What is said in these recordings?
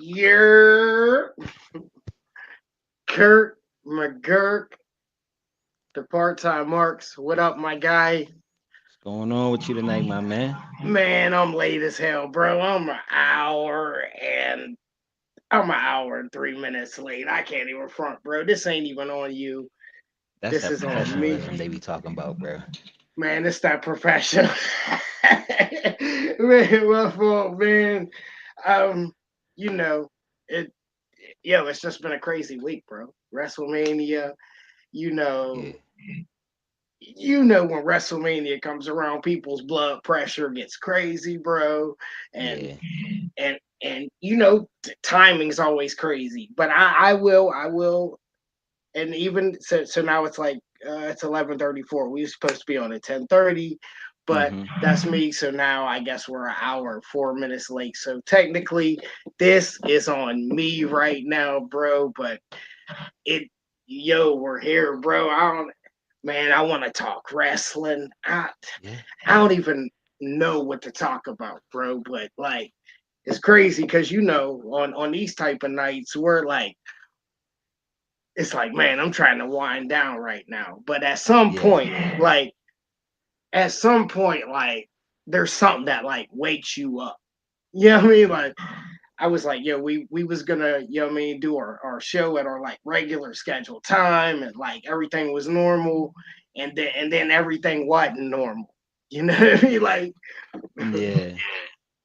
You're Kurt McGurk, the part-time Marks. What up, my guy? What's going on with you tonight, my man? Man, I'm late as hell, bro. I'm an hour and 3 minutes late. I can't even front, bro. This ain't even on you. That's This that is on me. professionalism they be talking about, bro. Man, it's that professional. Man, my fault, man. Um, you know, it it's just been a crazy week, bro. WrestleMania, you know, Yeah, when WrestleMania comes around, people's blood pressure gets crazy, bro. And yeah, timing's always crazy. But I will, and even so now it's like it's 11:34. We were supposed to be on at 10:30, but mm-hmm. that's me. So now I guess we're an hour and 4 minutes late. So technically, this is on me right now, bro. But it, we're here, bro. Man, I want to talk wrestling. Yeah, I don't even know what to talk about, bro. But like, it's crazy because on these type of nights, we're like, it's like, man, I'm trying to wind down right now. But yeah, at some point, like, there's something that like wakes you up. You know what I mean? yeah, Like, I was like, yo, we was gonna, do our show at our like regular scheduled time, and like everything was normal, and then everything wasn't normal. You know what I mean? Like,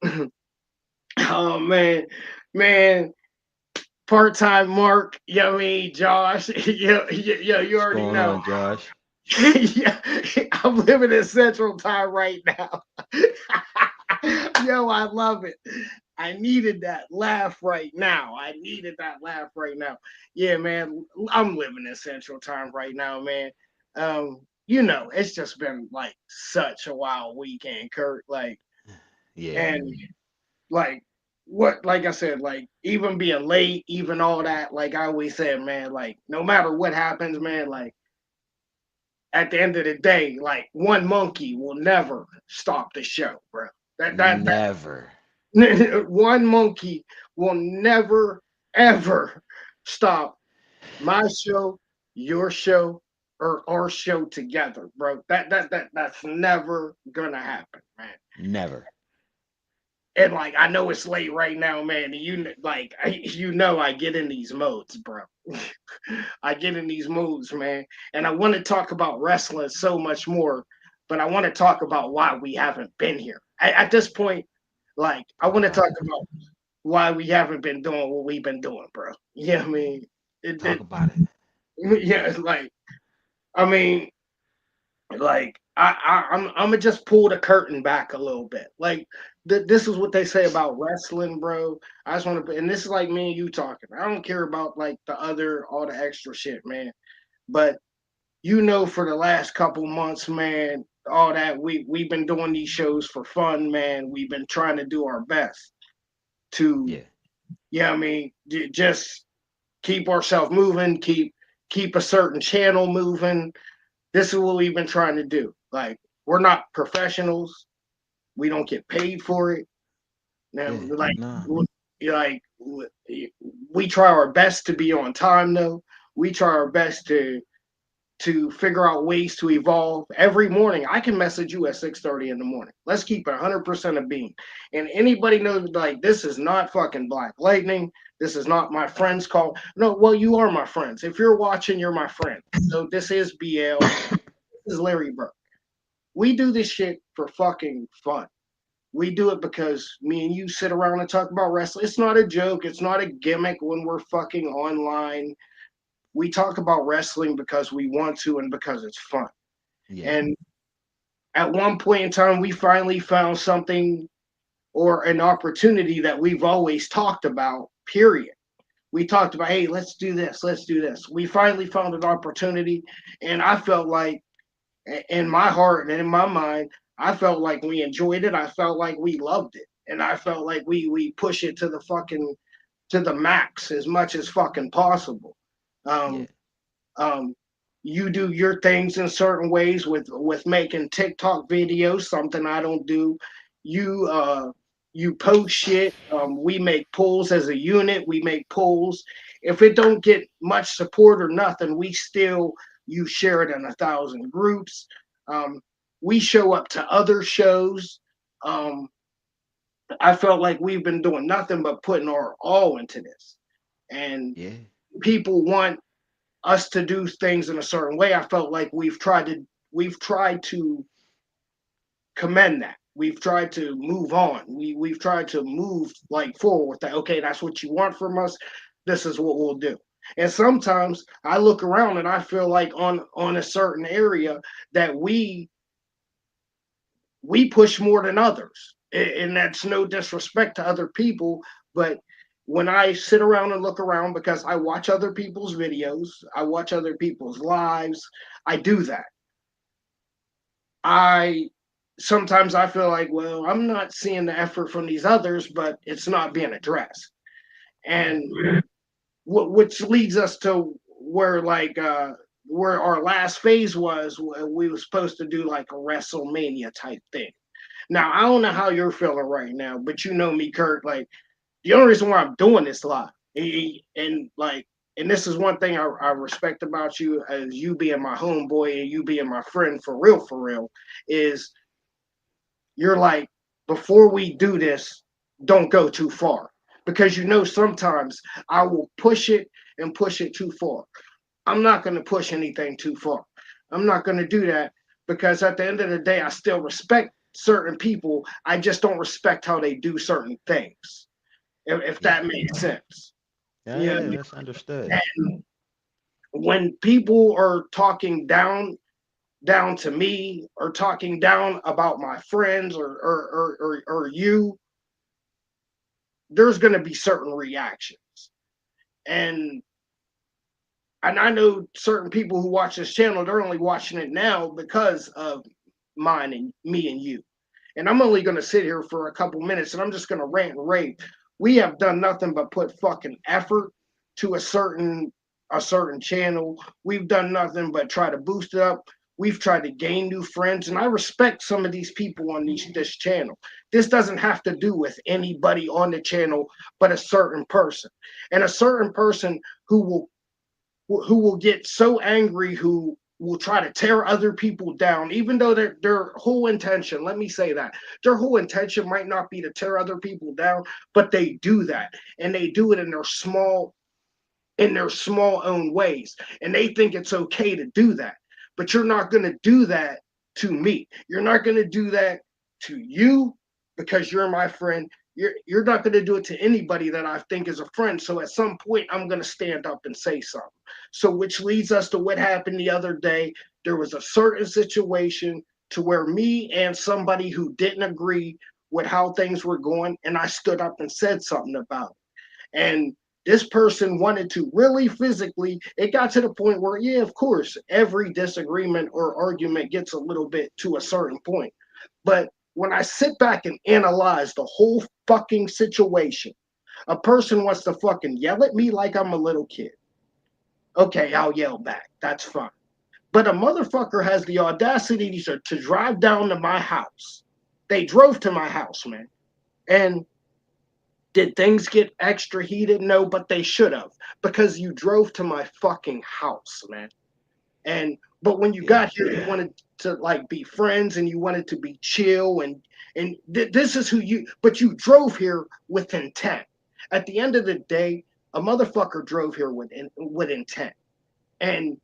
yeah. oh man, part-time Mark, Josh, you What's already going know. on, Josh? Yeah, I'm living in Central Time right now. Yo, I love it. I needed that laugh right now. I needed that laugh right now. Yeah, man, I'm living in Central Time right now, man. It's just been like such a wild weekend, Kurt. Like, Yeah, and like like I said, like even being late, even all that, like I always said, man, like no matter what happens, man, like at the end of the day, like one monkey will never stop the show, bro. never. One monkey will never ever stop my show, your show, or our show together, bro. That's never gonna happen, man. Never. And like I know it's late right now, man. And I get in these modes, bro. I get in these moods, man. And I want to talk about wrestling so much more, but I want to talk about why we haven't been here. At this point, like I Talk want to about talk it. about why we haven't been doing what we've been doing, bro. Yeah, I mean, Talk about it. yeah, it's like I mean, like I'm gonna just pull the curtain back a little bit. Like this is what they say about wrestling, bro. I just want to, and this is like me and you talking. I don't care about like all the extra shit, man. But for the last couple months, man, all that we've been doing these shows for fun, man. We've been trying to do our best to, Yeah, just keep ourselves moving, keep a certain channel moving. This is what we've been trying to do. Like we're not professionals. We don't get paid for it. Now, yeah. Nah. like we try our best to be on time, though. We try our best to figure out ways to evolve every morning. I can message you at 6:30 in the morning. Let's keep it 100% a beam. And anybody knows like this is not fucking Black Lightning. This is not my friends call. No, well, you are my friends. If you're watching, you're my friend. So this is BL. This is Larry Burke. We do this shit for fucking fun. We do it because me and you sit around and talk about wrestling. It's not a joke. It's not a gimmick when we're fucking online. We talk about wrestling because we want to and because it's fun. Yeah, And at one point in time, we finally found something or an opportunity that we've always talked about, period. We talked about, hey, let's do this, let's do this. We finally found an opportunity. And I felt like, in my heart and in my mind, I felt like we enjoyed it. I felt like we loved it. And I felt like we push it to the max as much as fucking possible. Um, yeah, um, you do your things in certain ways with making TikTok videos, something I don't do. You you post shit. We make polls as a unit. We make polls. If it don't get much support or nothing, we still you share it in 1,000 groups. Um, we show up to other shows. Um, I felt like we've been doing nothing but putting our all into this, and Yeah. people want us to do things in a certain way. I felt like we've tried to commend that. We've tried to move on. We've tried to move like forward with that. Okay, that's what you want from us. This is what we'll do. And sometimes I look around and I feel like on a certain area that we push more than others. And that's no disrespect to other people, but when I sit around and look around because I watch other people's videos, I watch other people's lives, I do that. I sometimes I feel like, well, I'm not seeing the effort from these others, but it's not being addressed. Right. And which leads us to where where our last phase was, we were supposed to do like a Wrestlemania type thing. Now I don't know how you're feeling right now, but you know me, Kurt. Like the only reason why I'm doing this live, and like, and this is one thing I respect about you as you being my homeboy and you being my friend for real, is you're like, before we do this, don't go too far. Because you know, sometimes I will push it and push it too far. I'm not going to push anything too far. I'm not going to do that because at the end of the day, I still respect certain people. I just don't respect how they do certain things, if Yeah. that makes sense. Yeah, Yeah. yeah, that's understood. And when people are talking down to me or talking down about my friends or you, there's going to be certain reactions. And and I know certain people who watch this channel, they're only watching it now because of mine and me and you. And I'm only going to sit here for a couple minutes and I'm just going to rant and rave. We have done nothing but put fucking effort to a certain channel. We've done nothing but try to boost it up. We've tried to gain new friends, and I respect some of these people on this channel. This doesn't have to do with anybody on the channel, but a certain person, and a certain person who will get so angry, who will try to tear other people down, even though their whole intention, let me say that, their whole intention might not be to tear other people down, but they do that. And they do it in their small own ways. And they think it's okay to do that. But you're not going to do that to me. You're not going to do that to you because you're my friend. You're not going to do it to anybody that I think is a friend. So at some point, I'm going to stand up and say something. So which leads us to what happened the other day. There was a certain situation to where me and somebody who didn't agree with how things were going, and I stood up and said something about it. And this person wanted to really physically, it got to the point where, yeah, of course, every disagreement or argument gets a little bit to a certain point. But when I sit back and analyze the whole fucking situation, a person wants to fucking yell at me like I'm a little kid. Okay, I'll yell back. That's fine. But a motherfucker has the audacity to drive down to my house. They drove to my house, man. And did things get extra heated? No, but they should have, because you drove to my fucking house, man. And but when you Yeah. got here, you wanted to like be friends and you wanted to be chill and this is who you. But you drove here with intent. At the end of the day, a motherfucker drove here with intent. And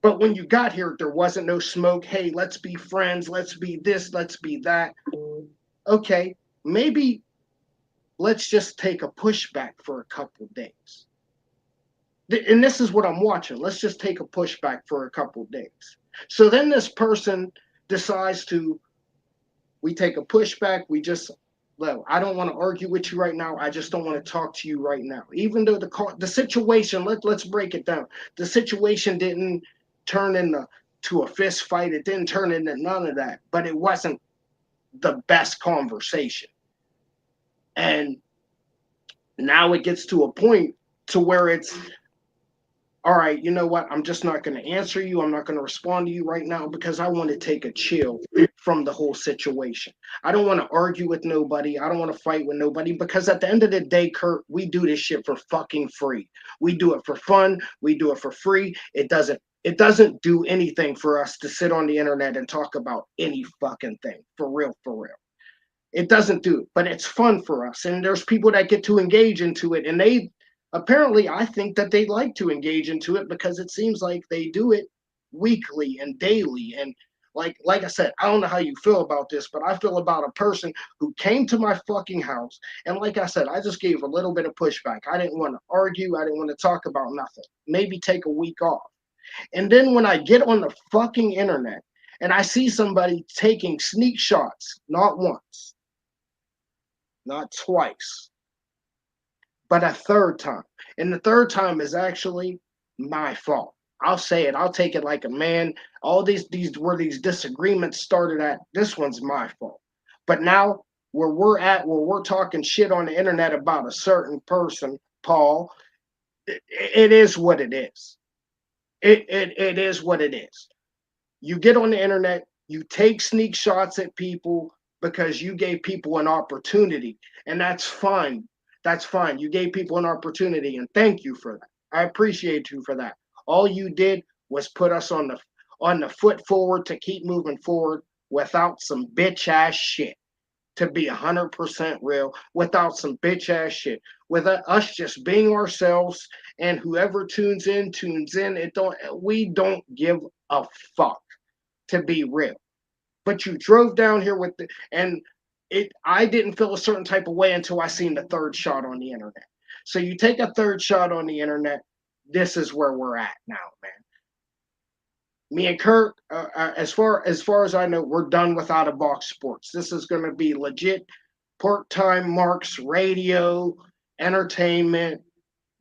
but when you got here, there wasn't no smoke. Hey, let's be friends. Let's be this. Let's be that. Okay, maybe let's just take a pushback for a couple of days. And this is what I'm watching. Let's just take a pushback for a couple of days. So then this person decides to, we take a pushback. We just, well, I don't want to argue with you right now. I just don't want to talk to you right now. Even though the situation, let's break it down. The situation didn't turn into to a fist fight. It didn't turn into none of that. But it wasn't the best conversation. And now it gets to a point to where it's all right, you know what? I'm just not going to answer you. I'm not going to respond to you right now because I want to take a chill from the whole situation. I don't want to argue with nobody. I don't want to fight with nobody because at the end of the day, Kurt, we do this shit for fucking free. We do it for fun. We do it for free. It doesn't do anything for us to sit on the internet and talk about any fucking thing. For real, for real. It doesn't do it, but it's fun for us. And there's people that get to engage into it. And they apparently, I think that they like to engage into it because it seems like they do it weekly and daily. And like I said, I don't know how you feel about this, but I feel about a person who came to my fucking house. And like I said, I just gave a little bit of pushback. I didn't want to argue. I didn't want to talk about nothing. Maybe take a week off. And then when I get on the fucking internet and I see somebody taking sneak shots, not once, not twice, but a third time. And the third time is actually my fault. I'll say it. I'll take it like a man. All these where these disagreements started at, this one's my fault. But now where we're talking shit on the internet about a certain person, Paul, it is what it is. It is what it is. You get on the internet, you take sneak shots at people because you gave people an opportunity, and that's fine. That's fine. You gave people an opportunity, and thank you for that. I appreciate you for that. All you did was put us on the foot forward to keep moving forward without some bitch ass shit. To be 100% real, without some bitch ass shit, with us just being ourselves, and whoever tunes in tunes in. It don't We don't give a fuck, to be real. But you drove down here with the and it I didn't feel a certain type of way until I seen the third shot on the internet. So you take a third shot on the internet, this is where we're at now, man. Me and Kurt, as far as I know, we're done with out of box sports. This is going to be legit part-time marks radio entertainment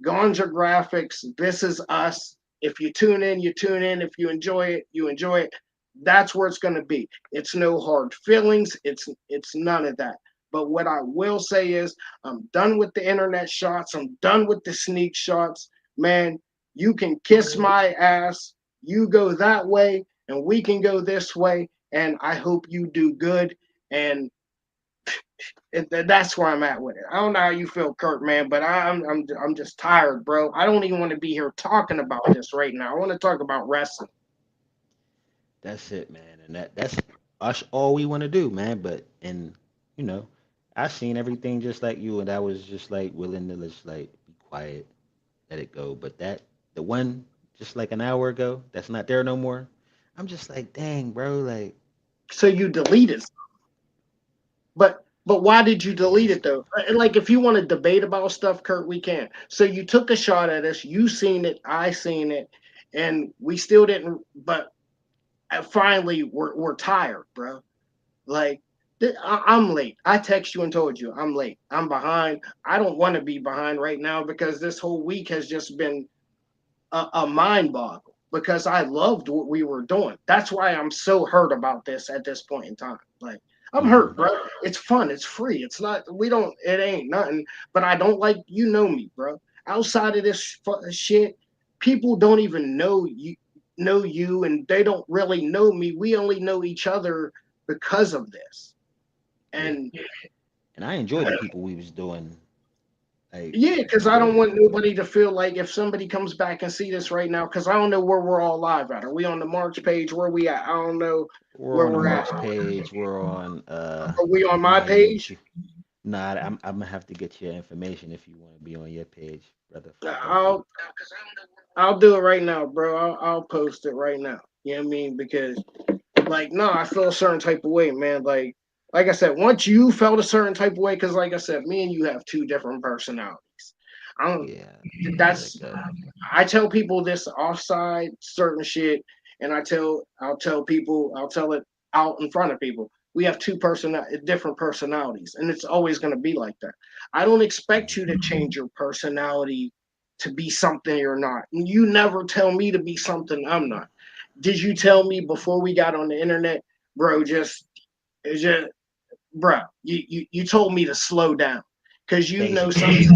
Ganja graphics. This is us. If you tune in, you tune in. If you enjoy it, you enjoy it. That's where it's going to be. It's no hard feelings. It's none of that. But what I will say is, I'm done with the internet shots. I'm done with the sneak shots. Man, you can kiss my ass. You go that way, and we can go this way. And I hope you do good. And that's where I'm at with it. I don't know how you feel, Kurt, man, but I'm just tired, bro. I don't even want to be here talking about this right now. I want to talk about wrestling. That's it, man. And that's us all we want to do, man. But and you know, I seen everything just like you, and I was just like willing to just like be quiet, let it go. But the one just like an hour ago, that's not there no more. I'm just like, dang, bro, like So you deleted, but why did you yeah, delete it though? And like, if you want to debate about stuff, Kurt, we can. So you took a shot at us. You seen it. I seen it, and we still didn't. But finally, we're tired, bro. Like, I'm late. I text you and told you I'm late. I'm behind. I don't want to be behind right now because this whole week has just been a mind boggle because I loved what we were doing. That's why I'm so hurt about this at this point in time. Like, I'm hmm hurt, bro. It's fun. It's free. It's not. We don't. It ain't nothing. But I don't like. You know me, bro. Outside of this shit, people don't even know you, and they don't really know me. We only know each other because of this. yeah. And And I enjoy the people we was doing. Like yeah, because I enjoyed don't it. want nobody to feel like if somebody comes back and see this right now, because I don't know where we're all live at. Are we on the March page? Where we at? I don't know We're where on the we're at. Marks page. We're on Are we on my my page? YouTube. Nah, I'm gonna have to get your information if you want to be on your page, brother, for real. I'll I'll do it right now, bro. I'll post it right now. You know what I mean? Because like, no, I feel a certain type of way, man. Like I said, once you felt a certain type of way, because like I said, me and you have two different personalities. I don't. Yeah, I let That's it go. I tell people this offside certain shit, and I'll tell it out in front of people. We have different personalities, and it's always going to be like that. I don't expect you to hmm change your personality to be something you're not. You never tell me to be something I'm not. Did you tell me before we got on the internet, bro? Just bro, you told me to slow down because you know Basically, sometimes.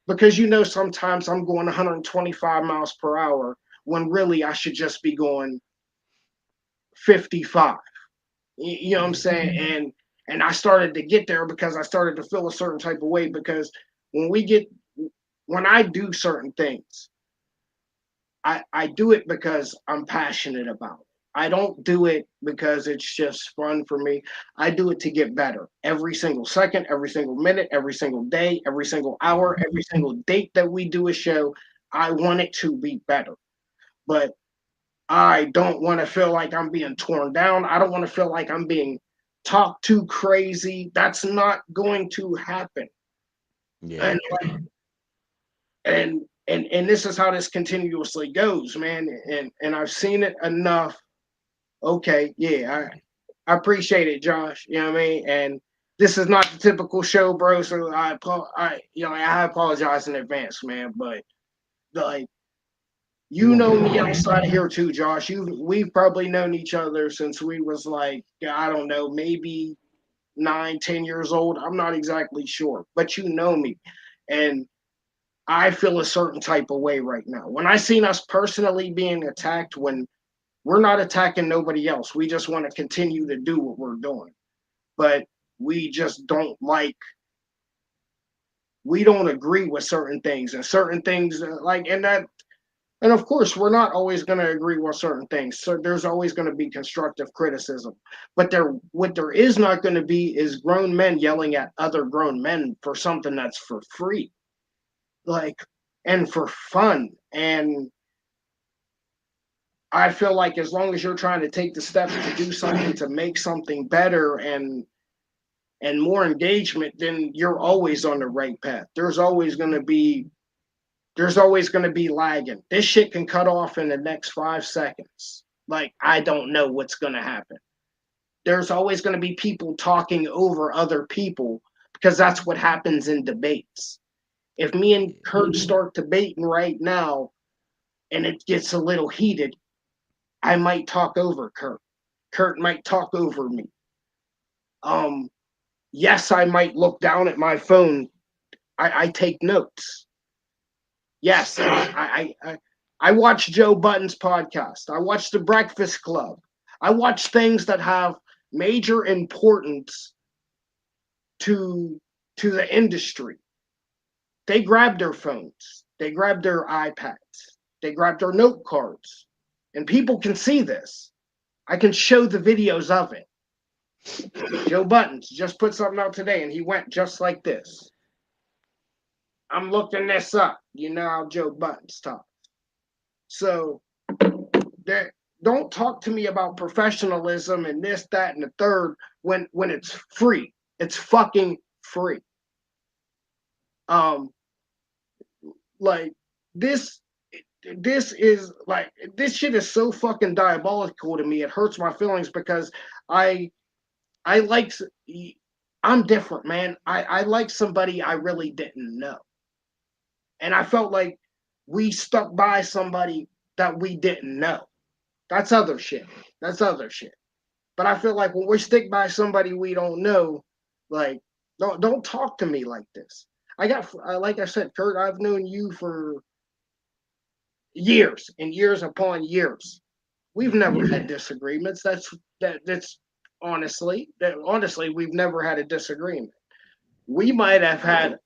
yeah. because you know sometimes I'm going 125 miles per hour when really I should just be going 55. You know what I'm Yeah. saying? And I started to get there because I started to feel a certain type of way because when we get when I do certain things, I do it because I'm passionate about it. I don't do it because it's just fun for me. I do it to get better every single second, every single minute, every single day, every single hour, every single date that we do a show. I want it to be better. But I don't want to feel like I'm being torn down. I don't want to feel like I'm being talked to crazy. That's not going to happen. Yeah. And and this is how this continuously goes, man. And I've seen it enough. Okay, yeah, I appreciate it, Josh. You know what I mean? And this is not the typical show, bro. So I apologize in advance, man. But like We you gonna know get me better. outside of here too, Josh. We've probably known each other since we was like I don't know, maybe 9, 10 years old. I'm not exactly sure, but you know me, and I feel a certain type of way right now. When I seen us personally being attacked, when we're not attacking nobody else, we just want to continue to do what we're doing, but we just don't like. We don't agree with certain things like, and of course, we're not always going to agree with certain things. So there's always going to be constructive criticism. But what there is not going to be is grown men yelling at other grown men for something that's for free, like, and for fun. And I feel like as long as you're trying to take the steps to do something to make something better and more engagement, then you're always on the right path. There's always going to be lagging. This shit can cut off in the next 5 seconds. Like, I don't know what's going to happen. There's always going to be people talking over other people because that's what happens in debates. If me and Yeah. Kurt start debating right now and it gets a little heated, I might talk over Kurt. Kurt might talk over me. Um, yes, I might look down at my phone. I take notes. Yes, I watch Joe Button's podcast. I watch The Breakfast Club. I watch things that have major importance to the industry. They grab their phones. They grab their iPads. They grab their note cards. And people can see this. I can show the videos of it. Joe Buttons just put something out today and he went just like this. I'm looking this up. You know how Joe Buttons talks. So there, don't talk to me about professionalism and this, that, and the third when it's free. It's fucking free. Um, like this this is like this shit is so fucking diabolical to me. It hurts my feelings because I I like I'm different, man. I like somebody I really didn't know. And I felt like we stuck by somebody that we didn't know. That's other shit. That's other shit. But I feel like when we stick by somebody we don't know, like don't talk to me like this. I got like I said, Kurt, I've known you for years and years upon years. We've Yeah. never had disagreements. That's honestly we've never had a disagreement. We might have had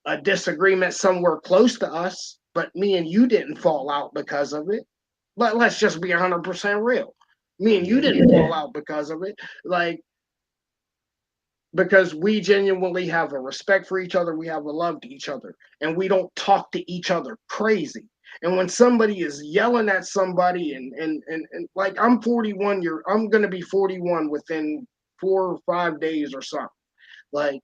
a disagreement somewhere close to us, but me and you didn't fall out because of it. But let's just be 100% real. Me and you Yeah. didn't fall out because of it. Like, because we genuinely have a respect for each other, we have a love to each other, and we don't talk to each other crazy. And when somebody is yelling at somebody, and like I'm gonna be 41 within 4 or 5 days or something. Like,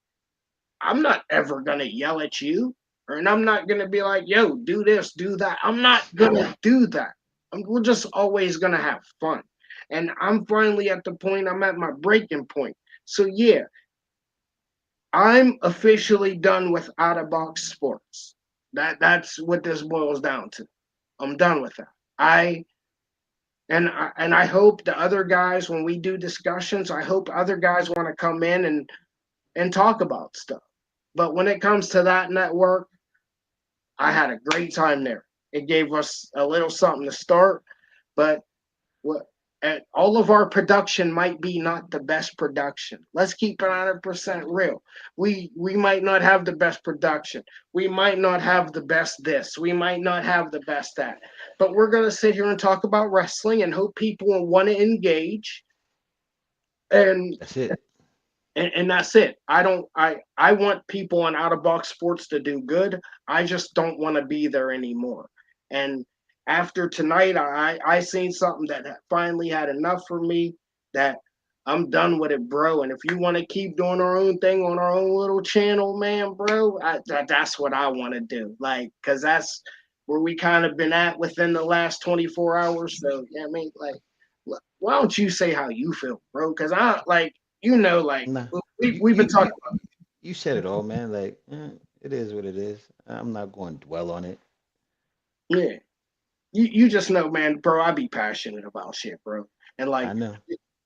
I'm not ever gonna yell at you, and I'm not gonna be like, yo, do this, do that. I'm not gonna do that. We're just always gonna have fun. And I'm finally at the point, I'm at my breaking point. So yeah, I'm officially done with out of box sports. That's what this boils down to. I'm done with that. I hope the other guys, when we do discussions, I hope other guys want to come in and talk about stuff. But when it comes to that network, I had a great time there. It gave us a little something to start, but what and all of our production might be not the best production. Let's keep it 100% real. We might not have the best production. We might not have the best this. We might not have the best that. But we're gonna sit here and talk about wrestling and hope people will want to engage. And That's it. and that's it. I want people on out of box sports to do good. I just don't want to be there anymore. And after tonight, I seen something that finally had enough for me. That I'm done with it, bro. And if you want to keep doing our own thing on our own little channel, man, bro, that's what I want to do. Like, cause that's where we kind of been at within the last 24 hours. So yeah, I mean, like, why don't you say how you feel, bro? Cause I like like Nah, we've been talking about. you said it all, man. Like, it is what it is. I'm not going to dwell on it. Yeah, you just know, man, bro. I be passionate about shit, bro, and like I know.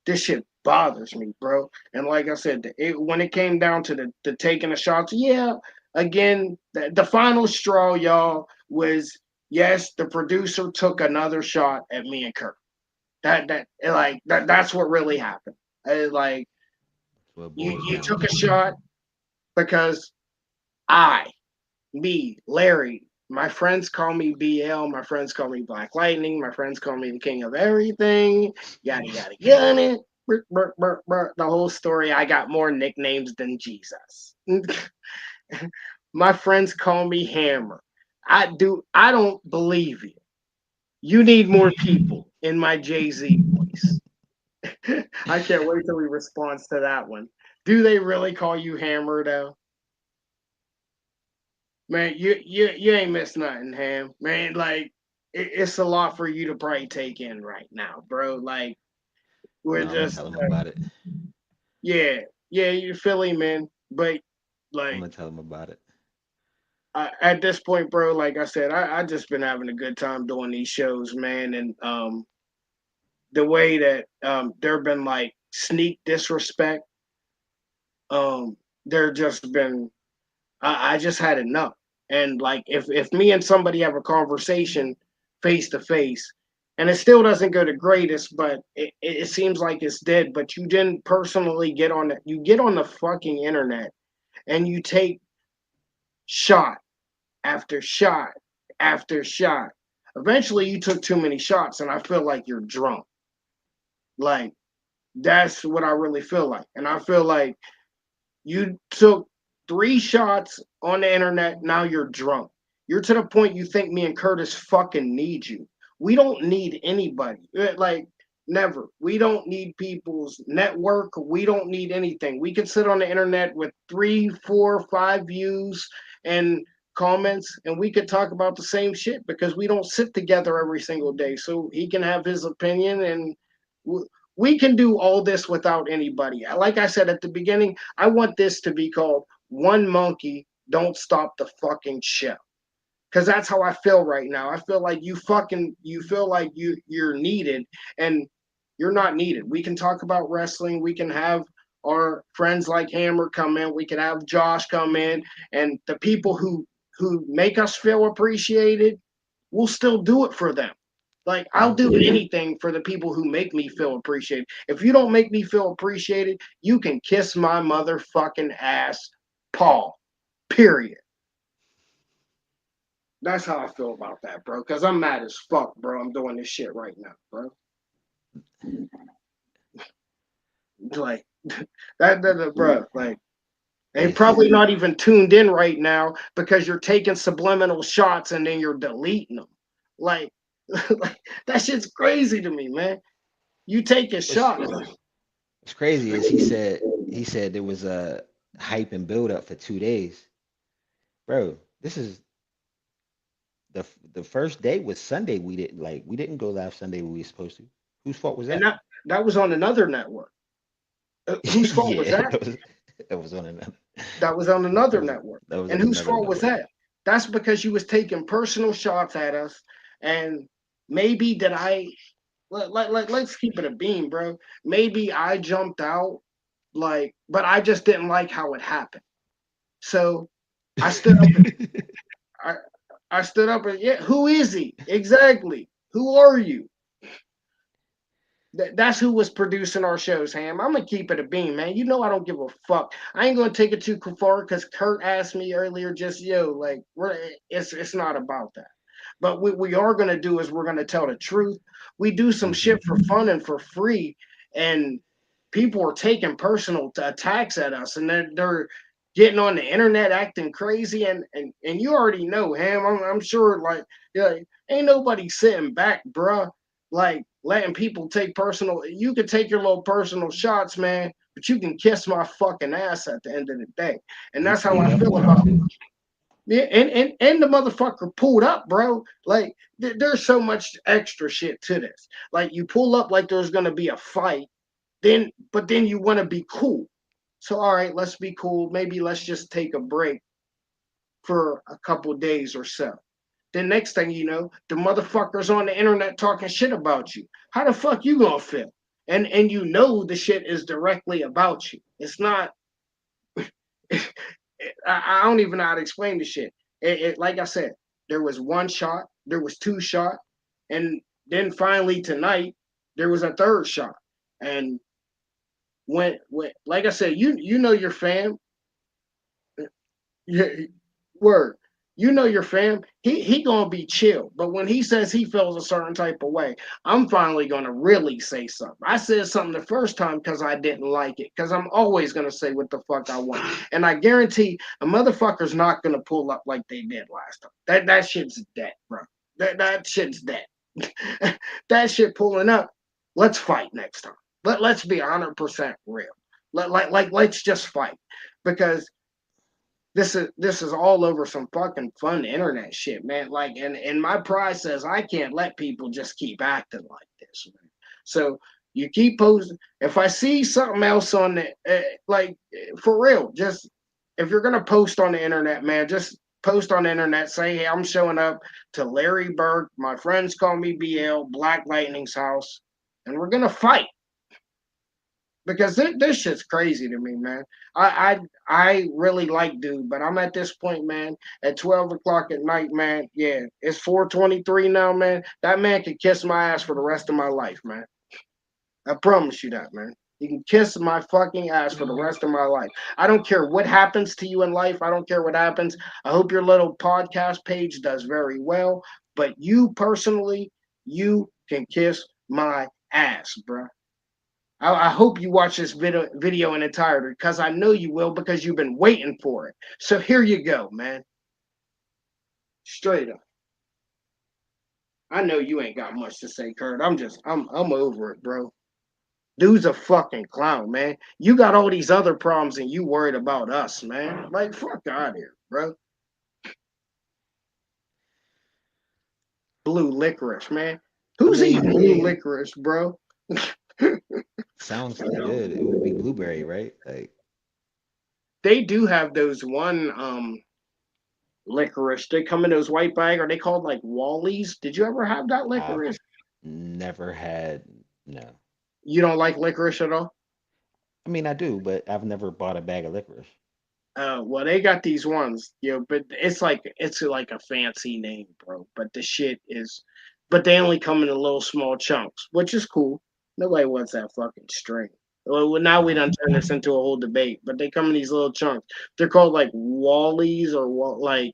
this shit bothers me, bro. And like I said, when it came down to the taking the shots, yeah, again, the final straw, y'all, was yes, the producer took another shot at me and Kurt. That's what really happened. Like That's what it boils you down took a to. shot because I me, Larry. My friends call me BL. My friends call me Black Lightning. My friends call me the king of everything. Yada yada yada. The whole story. I got more nicknames than Jesus. My friends call me Hammer. I do. I don't believe you. You need more people in my Jay Z voice. I can't wait till he responds to that one. Do they really call you Hammer though? Man, you ain't missed nothing, Ham. Man, like it's a lot for you to probably take in right now, bro. Like we're No, I'm gonna just tell him about it. yeah, yeah, you're Philly, man. But I'm like gonna tell him about it. at this point, bro, like I said, I just been having a good time doing these shows, man, and the way that there been like sneak disrespect, there just been I just had enough. And like if me and somebody have a conversation face to face, and it still doesn't go to greatest, but it seems like it's dead. But you didn't personally get on it. You get on the fucking internet and you take shot after shot after shot. Eventually, you took too many shots, and I feel like you're drunk. Like that's what I really feel like, and I feel like you took three shots on the internet. Now you're drunk. You're to the point you think me and Curtis fucking need you. We don't need anybody. Like, never. We don't need people's network. We don't need anything. We can sit on the internet with three, four, five views and comments, and we could talk about the same shit because we don't sit together every single day. So he can have his opinion, and we can do all this without anybody. Like I said at the beginning, I want this to be called One Monkey Don't Stop the Fucking Show. Cause that's how I feel right now. I feel like you feel like you're needed and you're not needed. We can talk about wrestling. We can have our friends like Hammer come in. We can have Josh come in, and the people who make us feel appreciated, we'll still do it for them. Like I'll Mhm. do anything for the people who make me feel appreciated. If you don't make me feel appreciated, you can kiss my motherfucking ass, Paul. Period. That's how I feel about that, bro. Cause I'm mad as fuck, bro. I'm doing this shit right now, bro. Like bro. Like they It's probably not even tuned in right now because you're taking subliminal shots and then you're deleting them. Like, like that shit's crazy to me, man. You take a what's shot. what's crazy is he said there was a hype and build up for 2 days, bro. This is the first day was Sunday. We didn't go live Sunday when we were supposed to. Whose fault was And that? that was on another network. Whose fault was Yeah, that? that was on another. That was on That another was network. that was And on whose another fault was network. that? That's because you was taking personal shots at us. And maybe that let's keep it a beam, bro. Maybe I jumped out, like, but I just didn't like how it happened. So I stood up. I stood up and, yeah, who is he? Exactly. Who are you? That's who was producing our shows, Ham. I'm gonna keep it a beam, man. You know I don't give a fuck. I ain't gonna take it too far because Kurt asked me earlier, just like it's not about that. But what we are gonna do is we're gonna tell the truth. We do some Hmm. shit for fun and for free, and people are taking personal attacks at us, and they're getting on the internet acting crazy, and you already know, Ham. I'm sure, like, yeah, ain't nobody sitting back, bruh, like letting people take personal. You can take your little personal shots, man, but you can kiss my fucking ass at the end of the day, and He that's how pulled I up feel on him about it. too. Yeah, and the motherfucker pulled up, bro. Like there's so much extra shit to this. Like you pull up like there's gonna be a fight, but then you want to be cool. So all right, let's be cool. Maybe let's just take a break for a couple days or so. Then next thing you know, the motherfuckers on the internet talking shit about you. How the fuck you gonna feel? And you know the shit is directly about you. It's not. I don't even know how to explain the shit. Like I said, there was one shot, there was two shot, and then finally tonight there was a third shot. And when like I said, you know your fam, yeah, word. You know your fam. He gonna be chill. But when he says he feels a certain type of way, I'm finally gonna really say something. I said something the first time because I didn't like it. Because I'm always gonna say what the fuck I want. And I guarantee a motherfucker's not gonna pull up like they did last time. That shit's dead, bro. That shit's dead. That shit pulling up. Let's fight next time. Let's be 100% real. Let's just fight because this is all over some fucking fun internet shit, man. Like, and my pride says I can't let people just keep acting like this, man. So you keep posting. If I see something else on the for real, just if you're gonna post on the internet, man, just post on the internet. Say, hey, I'm showing up to Larry Bird. My friends call me BL Black Lightning's house, and we're gonna fight because this shit's crazy to me, man. I really like dude, but I'm at this point, man. At 12 o'clock at night, man. Yeah, it's 4:23 now, man. That man can kiss my ass for the rest of my life, man. I promise you that, man. You can kiss my fucking ass for the rest of my life. I don't care what happens to you in life. I don't care what happens. I hope your little podcast page does very well. But you personally, you can kiss my ass, bro. I hope you watch this video in entirety because I know you will because you've been waiting for it. So here you go, man. Straight up. I know you ain't got much to say, Kurt. I'm over it, bro. Dude's a fucking clown, man. You got all these other problems and you worried about us, man. Like, fuck out of here, bro. Blue licorice, man. I Who's eating mean, blue licorice, bro? sounds good. It would be blueberry, right? Like They do have those one licorice. They come in those white bag. Are they called like Wallies? Did you ever have that I've licorice? never had. No, You don't like licorice at all? I mean I do, but I've never bought a bag of licorice. Well, they got these ones, but it's like a fancy name, bro. But the shit is, but they only come in a little small chunks, which is cool. Nobody wants that fucking string. Well, now we Uh-huh. done turn this into a whole debate, but they come in these little chunks. They're called like Wallies or what, like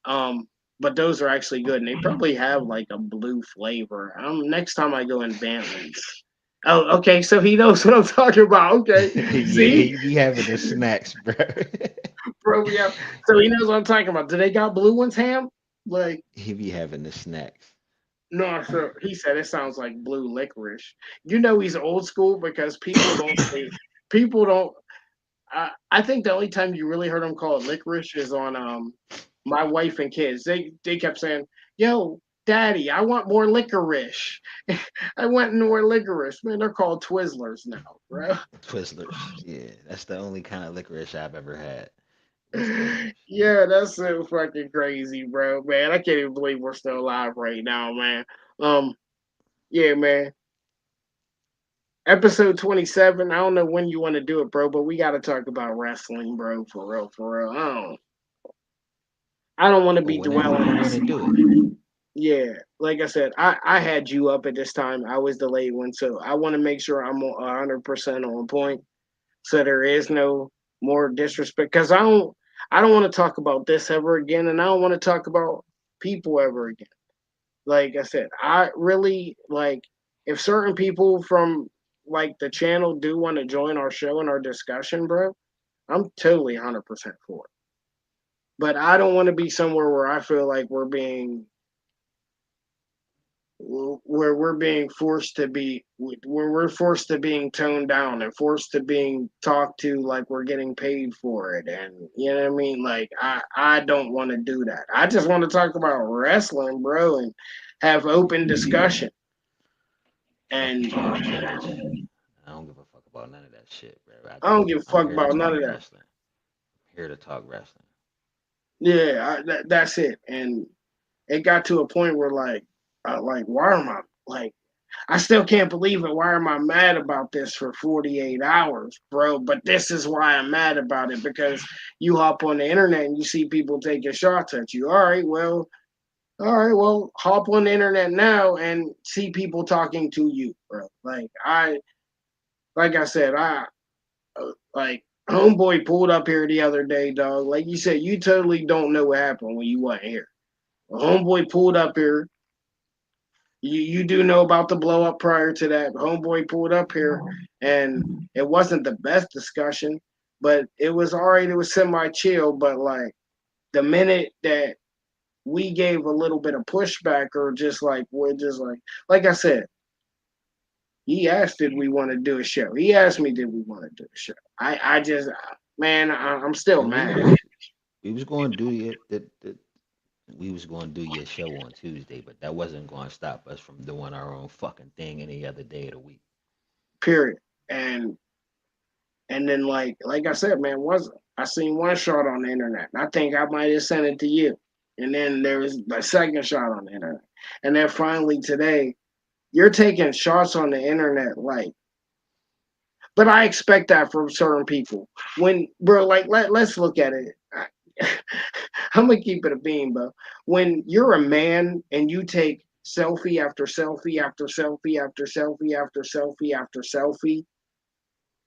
um. But those are actually good, and they probably have like a blue flavor. Next time I go in Bentley's. Oh, okay. So he knows what I'm talking about. Okay, Yeah, see, he be having the snacks, bro. bro. Yeah. So he knows what I'm talking about. Do they got blue ones, Ham? Like, He be having the snacks. no, so he said it sounds like blue licorice. You know he's old school because people don't say people don't. I think the only time you really heard him call it licorice is on My Wife and Kids. They kept saying, "Yo, Daddy, I want more licorice. I want more licorice." Man, they're called Twizzlers now, bro. Twizzlers. Yeah, that's the only kind of licorice I've ever had. Was Twizzlers. Yeah, that's so fucking crazy, bro. Man, I can't even believe we're still alive right now, man. Um, yeah, man. Episode 27. I don't know when you want to do it, bro, but we got to talk about wrestling, bro, for real, for real. I don't. I don't want to or be whenever dwelling you on. want to do it. Yeah, like I said, I had you up at this time. I was the late one, so I want to make sure I'm 100% on point. So there is no more disrespect because I don't want to talk about this ever again, and I don't want to talk about people ever again. Like I said, I really like if certain people from like the channel do want to join our show and our discussion, bro. I'm totally 100% for it. But I don't want to be somewhere where I feel like where we're being forced to be where we're forced to being toned down and forced to being talked to like we're getting paid for it, and you know what I mean, like I don't want to do that. I just want to talk about wrestling, bro, and have open discussion. Fuck the And title change. I don't give a fuck about none of that shit, bro. I don't give a I'm fuck here to about none talk of that. wrestling. Here to talk wrestling. Yeah, that's it. And it got to a point where like why am I like I still can't believe it. Why am I mad about this for 48 hours, bro? But this is why I'm mad about it because you hop on the internet and you see people taking shots at you. All right, well, hop on the internet now and see people talking to you, bro. Like I said, like homeboy pulled up here the other day, dog. Like you said, you totally don't know what happened when you wasn't here. Homeboy pulled up here. You do know about the blow up prior to that. Homeboy pulled up here, and it wasn't the best discussion, but it was all right. It was semi chill, but like the minute that we gave a little bit of pushback, or just like we're just like I said, he asked, did we want to do a show? He asked me, did we want to do a show? I just, man, I'm still And mad. we was going to do we was going to do your show on Tuesday, but that wasn't going to stop us from doing our own fucking thing any other day of the week. Period. And And then like I said, man, was I seen one shot on the internet. And I think I might have sent it to you. And then there was the second shot on the internet. And then finally today, you're taking shots on the internet but I expect that from certain people. When bro, like let's look at it. I'm gonna keep it a beam, bro. When you're a man and you take selfie after selfie after selfie after selfie after selfie after selfie,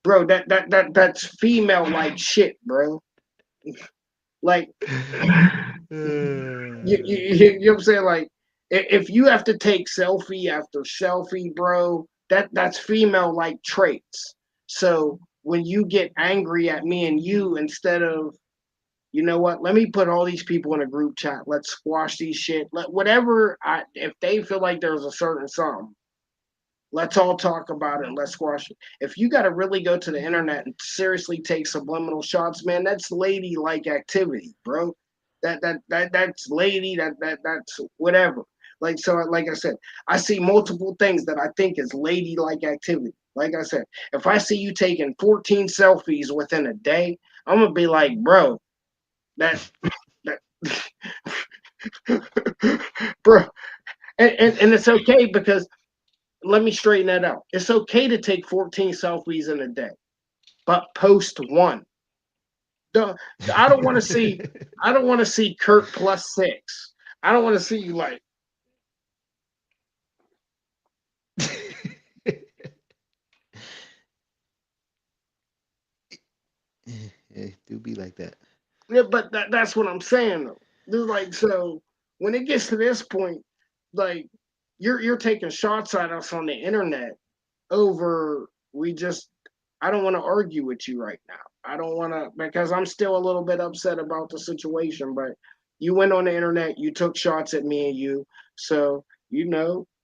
bro, that's female like shit, bro. Like you know what I'm saying? Like if you have to take selfie after selfie, bro, that's female like traits. So when you get angry at me and you instead of you know what? Let me put all these people in a group chat. Let's squash these shit. Let whatever if they feel like there's a certain something, let's all talk about it and let's squash it. If you got to really go to the internet and seriously take subliminal shots, man, that's lady-like activity, bro. That's lady. That's whatever. Like so, like I said, I see multiple things that I think is lady-like activity. Like I said, if I see you taking 14 selfies within a day, I'm gonna be like, bro, that that, bro, and it's okay because let me straighten that out. It's okay to take 14 selfies in a day, but post one. Don't, I don't want to see. I don't want to see Kurt plus six. I don't want to see you like. It do be like that. Yeah, but that's what I'm saying though. There's like so when it gets to this point, like you're taking shots at us on the internet over we just I don't want to argue with you right now. I don't want to because I'm still a little bit upset about the situation, but you went on the internet, you took shots at me and you. So,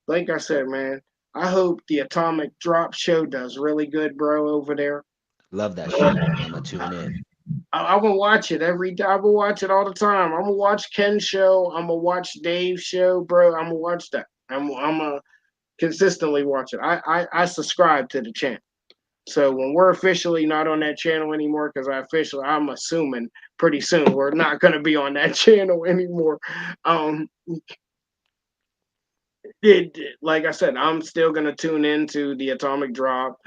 like I said, man, I hope the Atomic Drop show does really good, bro, over there. Love that show. I'm gonna tune in. I'm gonna watch it every time. I'm gonna watch it all the time. I'm gonna watch Ken's show. I'm gonna watch Dave's show, bro. I'm gonna watch that. I'm gonna consistently watch it. I subscribe to the channel. So when we're officially not on that channel anymore, because I'm assuming pretty soon we're not going to be on that channel anymore. Um, like I said, I'm still going to tune into the Atomic Drop.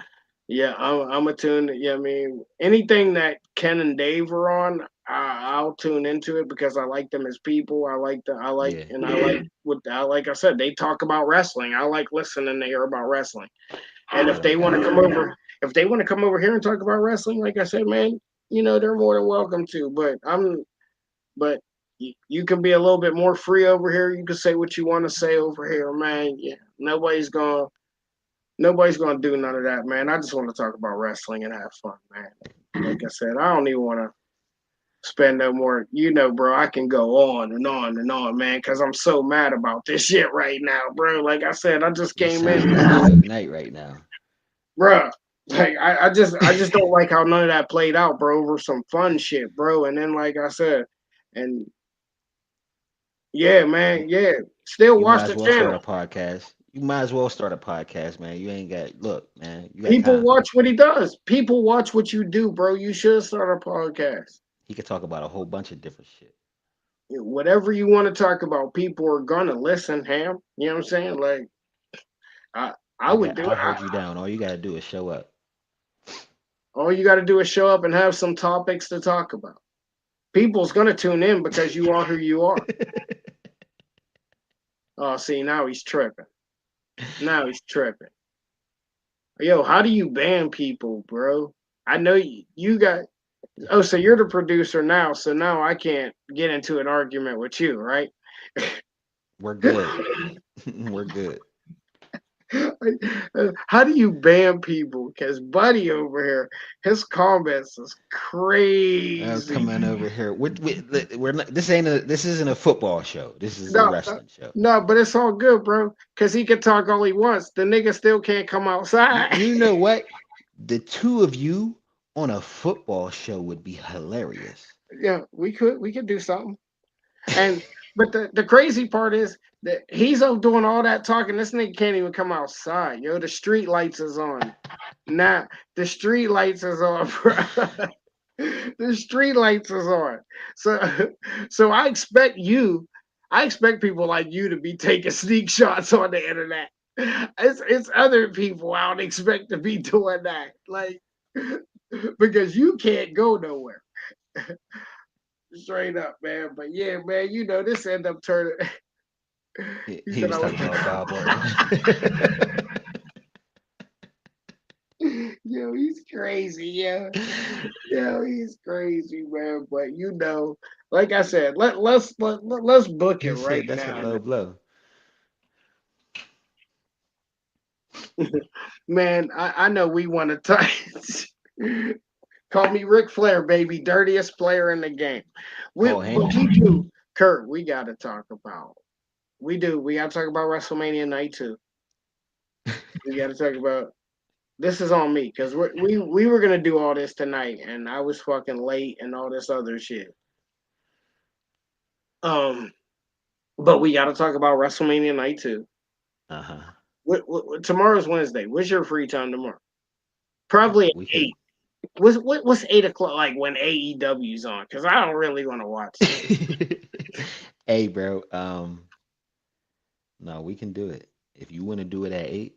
Yeah, I'm a tune. Yeah, I mean anything that Ken and Dave are on, I'll tune into it because I like them as people. Yeah. I like what I like. I said they talk about wrestling. I like listening to hear about wrestling. And Right on, bro. if they want to come over here and talk about wrestling, like I said, man, they're more than welcome to. But you can be a little bit more free over here. You can say what you want to say over here, man. Yeah, nobody's gonna do none of that, man. I just want to talk about wrestling and have fun, man. Like I said, I don't even want to spend no more. Bro, I can go on and on and on, man, because I'm so mad about this shit right now, bro. Like I said, I just You came sound in, mad as a night right now. bro. Like I just don't like how none of that played out, bro, over some fun shit, bro. And then like I said, and yeah, You, man, yeah. Still you might watch as the well start channel. a podcast. You might as well start a podcast, man. You ain't got look, man. You got People time. watch what he does. People watch what you do, bro. You should start a podcast. He could talk about a whole bunch of different shit. Whatever you want to talk about, people are gonna listen, Ham. You know what I'm saying? Like I I I would got. do I'll it. hold you down. All you gotta do is show up. All you got to do is show up and have some topics to talk about. People's gonna tune in because you are who you are. Oh, see, now he's tripping. Now he's tripping. Yo, how do you ban people, bro? I know you got. Oh, so you're the producer now. So now I can't get into an argument with you, right? We're good. We're good. How do you ban people? Because Buddy over here, his comments is crazy. Coming over here. We're not. This ain't a. This isn't a football show. This is a No, no, wrestling show. no, but it's all good, bro. Because he can talk all he wants. The nigga still can't come You, outside. you know what? The two of you on a football show would be hilarious. Yeah, we could do something. And but the crazy part is that he's up doing all that talking. This nigga can't even come outside. Yo, the street lights is on. Nah, the street lights is on, bro. The street lights is on. So so I expect people like you to be taking sneak shots on the internet. It's other people I don't expect to be doing that. Like because you can't go nowhere. Straight up, man. But yeah, man, this end up turning. He He said was I was. talking about Bob Orton. Yo, he's crazy. Yeah, yo, he's crazy, man. But like I said, let's book it He said right that's a now, low blow. man. I know we want to touch. Call me Ric Flair, baby, dirtiest player in the game. Paul But Heyman. we do, Kurt. We got to talk about. We do. We got to talk about WrestleMania night too. We got to talk about. This is on me because we were gonna do all this tonight, and I was fucking late and all this other shit. Um, but we got to talk about WrestleMania night too. Uh huh. Tomorrow's Wednesday. What's your free time tomorrow? Probably at We could. 8. What's 8 o'clock like when AEW's on? Because I don't really want to watch that. Hey, bro. No, we can do it. If you want to do it at 8,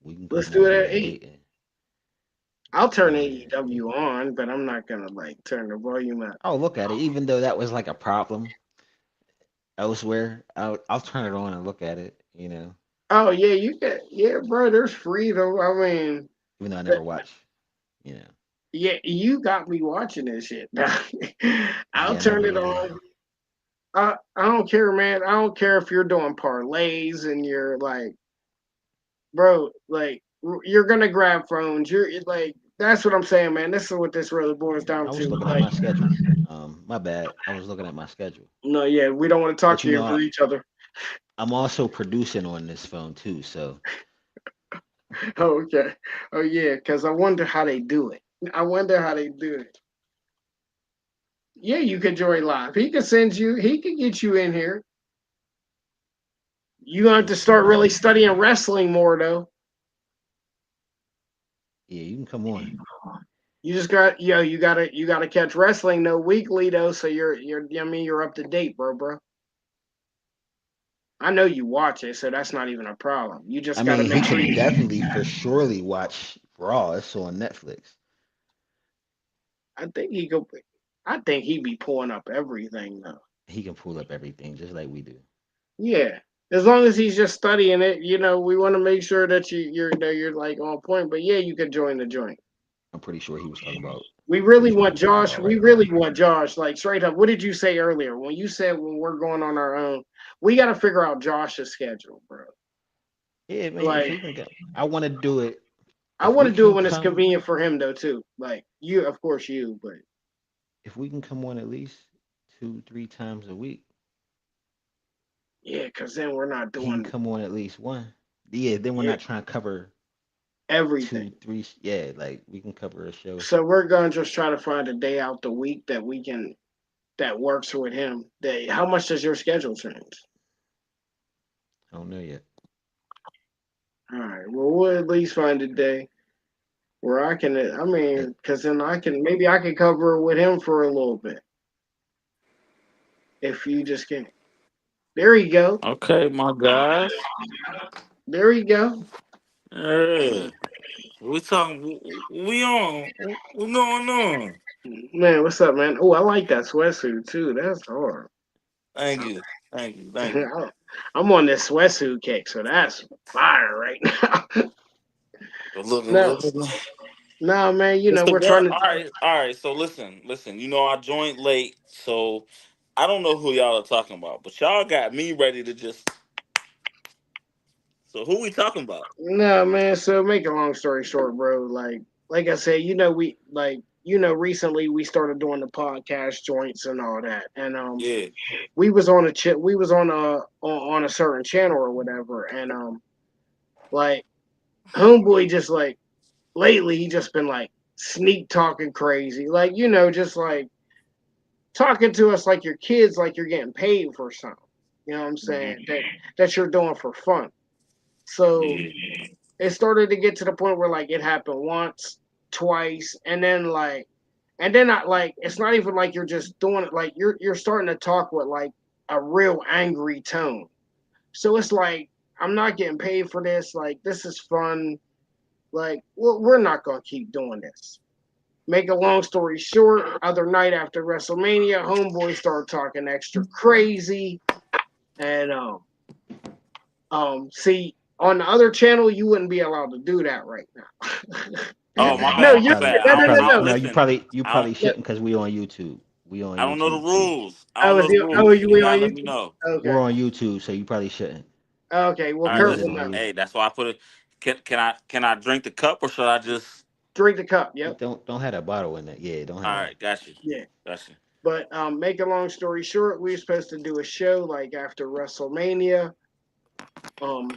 we can Let's come do on it here at at 8. 8 and I'll come turn on here at 8. AEW on, but I'm not gonna like turn the volume up. I'll look at it, even though that was like a problem elsewhere. I'll turn it on and look at it. Oh yeah, you get yeah, bro. There's freedom. I mean, Even though I th- never watch. You know. yeah, you got me watching this shit. I'll Yeah, I turn never it really. on. I don't care, man. I don't care if you're doing parlays and you're like, bro, like you're gonna grab phones. You're like, that's what I'm saying, man. This is what this really boils Yeah, down I was to. looking at Like, my schedule. My bad. I was looking at my schedule. no, yeah, we don't want to talk But to over each other. I'm also producing on this phone too. So Oh, okay. Oh yeah, because I wonder how they do it. I wonder how they do it. Yeah, you could join live. He could send you. He could get you in here. You have to let's see. start really studying wrestling more though. Yeah, you can come on. You just got you gotta catch wrestling though weekly though, so you're up to date, bro. I know you watch it, so that's not even a problem. You I just gotta mean, he make sure can you. definitely for surely watch Raw. It's on Netflix. I think he could. I think he be pulling up everything though. He can pull up everything just like we do. Yeah. As long as he's just studying it, we want to make sure that you're like on point. But yeah, you could join the joint. I'm pretty sure he was talking about We what really he want was talking Josh. about We right now. really want Josh. Like straight up. What did you say earlier? When you said when we're going on our own, we got to figure out Josh's schedule, bro. Yeah, man. If Like he can go, I want to do it. I If want we to do it can when it's come, convenient for him though too. Like you, of course you, but if we can come on at least 2, 3 times a week, yeah, because then we're not he can doing come on at least one. Yeah, then we're yeah, not trying to cover everything. two, three. Yeah, like we can cover a show. So we're gonna just try to find a day out the week that works with him. How much does your schedule change? I don't know yet. All right. Well, we'll at least find a day where I can. I That, mean, because then maybe I can cover with him for a little bit if you just can't. There you go. Okay, my guys. There you go. Yeah. We talking. We on. What going on? Man, what's up, man? Oh, I like that sweatsuit too. That's hard. Thank you. Thank you. Thank you. I'm on this sweatsuit kick, so that's fire right now. Look, no, look, look. no, man. It's the We're one. trying to. All right. All right. So listen, listen. You know, I joined late, so I don't know who y'all are talking about, but y'all got me ready to just. So who we talking about? No, man. So make a long story short, bro. Like I said, recently we started doing the podcast joints and all that, and Yeah. we was on a certain channel or whatever, and like homeboy just like lately he just been like sneak talking crazy, like just like talking to us like your kids, like you're getting paid for something. You know what I'm saying? Hmm. That you're doing for fun. So Yeah. it started to get to the point where like it happened once, twice, and then I like it's not even like you're just doing it like you're starting to talk with like a real angry tone. So it's like I'm not getting paid for this. Like this is fun. Like we're not gonna keep doing this. Make a long story short, other night after WrestleMania, homeboy started talking extra crazy, and see on the other channel you wouldn't be allowed to do that right now. yeah, Oh, my nah. No, bad. You My you're probably, bad. no you no no probably, I no. don't no, you listen. probably, you I don't. probably shouldn't because we on YouTube. We on I don't know the YouTube, so rules. I Oh, don't know the rules. you You we on gotta let me YouTube? know. we're Okay, on YouTube, so you probably shouldn't. okay. Well, All We right, Kurt wasn't will listen. on know. YouTube. Hey, that's why I put it. Can I drink the cup or should I just? Drink the cup. You Yep. don't have that bottle in it. Yeah, don't All have that. right, got you. Yeah. Got you. But make a long story short, we were supposed to do a show like after WrestleMania. Um,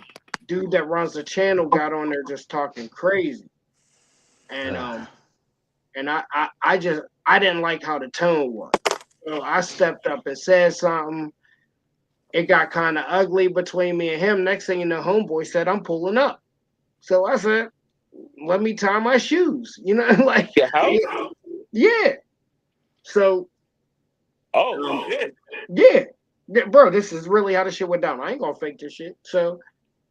dude that runs the channel got on there just talking crazy, and Ah, I didn't like how the tone was. So I stepped up and said something. It got kind of ugly between me and him. Next thing you know, homeboy said I'm pulling up. So I said, let me tie my shoes. Like Your house? yeah. So Oh um, shit. yeah. Bro, this is really how the shit went down. I ain't gonna fake this shit. So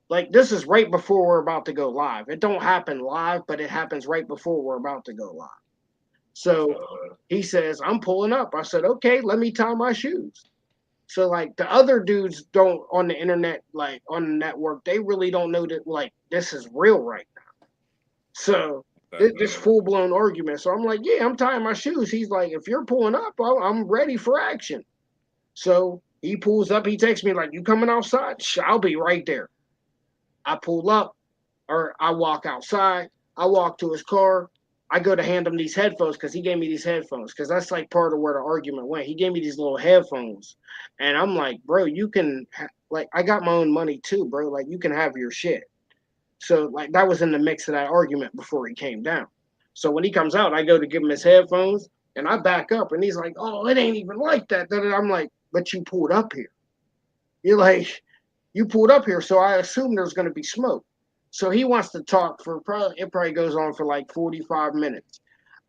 like this is right before we're about to go live. It don't happen live, but it happens right before we're about to go live. So he says, I'm pulling up. I said, okay, let me tie my shoes. So like the other dudes don't on the internet, like on the network, they really don't know that like this is real right now. So Okay. this full blown argument. So I'm like, yeah, I'm tying my shoes. He's like, if you're pulling up, I'm ready for action. So he pulls up. He texts me like, you coming outside? I'll be right there. I pull up or I walk outside. I walk to his car. I go to hand him these headphones because he gave me these headphones because that's like part of where the argument went. He gave me these little headphones, and I'm like, bro, you can like I got my own money too, bro. Like you can have your shit. So like that was in the mix of that argument before he came down. So when he comes out, I go to give him his headphones, and I back up, and he's like, oh, it ain't even like that. I'm like, but you pulled up here. You're like, you pulled up here, so I assume there's going to be smoke. So he wants to talk for probably it probably goes on for like 45 minutes.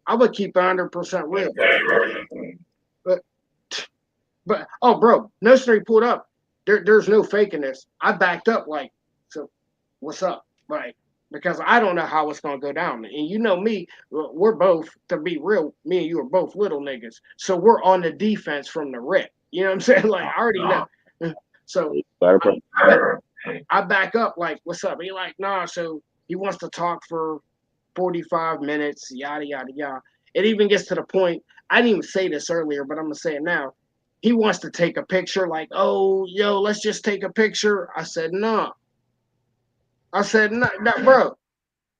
I would keep 100% real. But oh bro, no story pulled up. There's no faking this. I backed up like, so what's up? Right. because I don't know how it's gonna go down. And you know me, we're both, to be real, me and you are both little niggas, so we're on the defense from the rip. You know what I'm saying? Like I already know. So Better I, put- I back up like, what's up? He like, nah. So he wants to talk for 45 minutes, yada yada yada. It even gets to the point. I didn't even say this earlier, but I'm gonna say it now. He wants to take a picture, like, oh, yo, let's just take a picture. I said, no. I said, no, no, bro.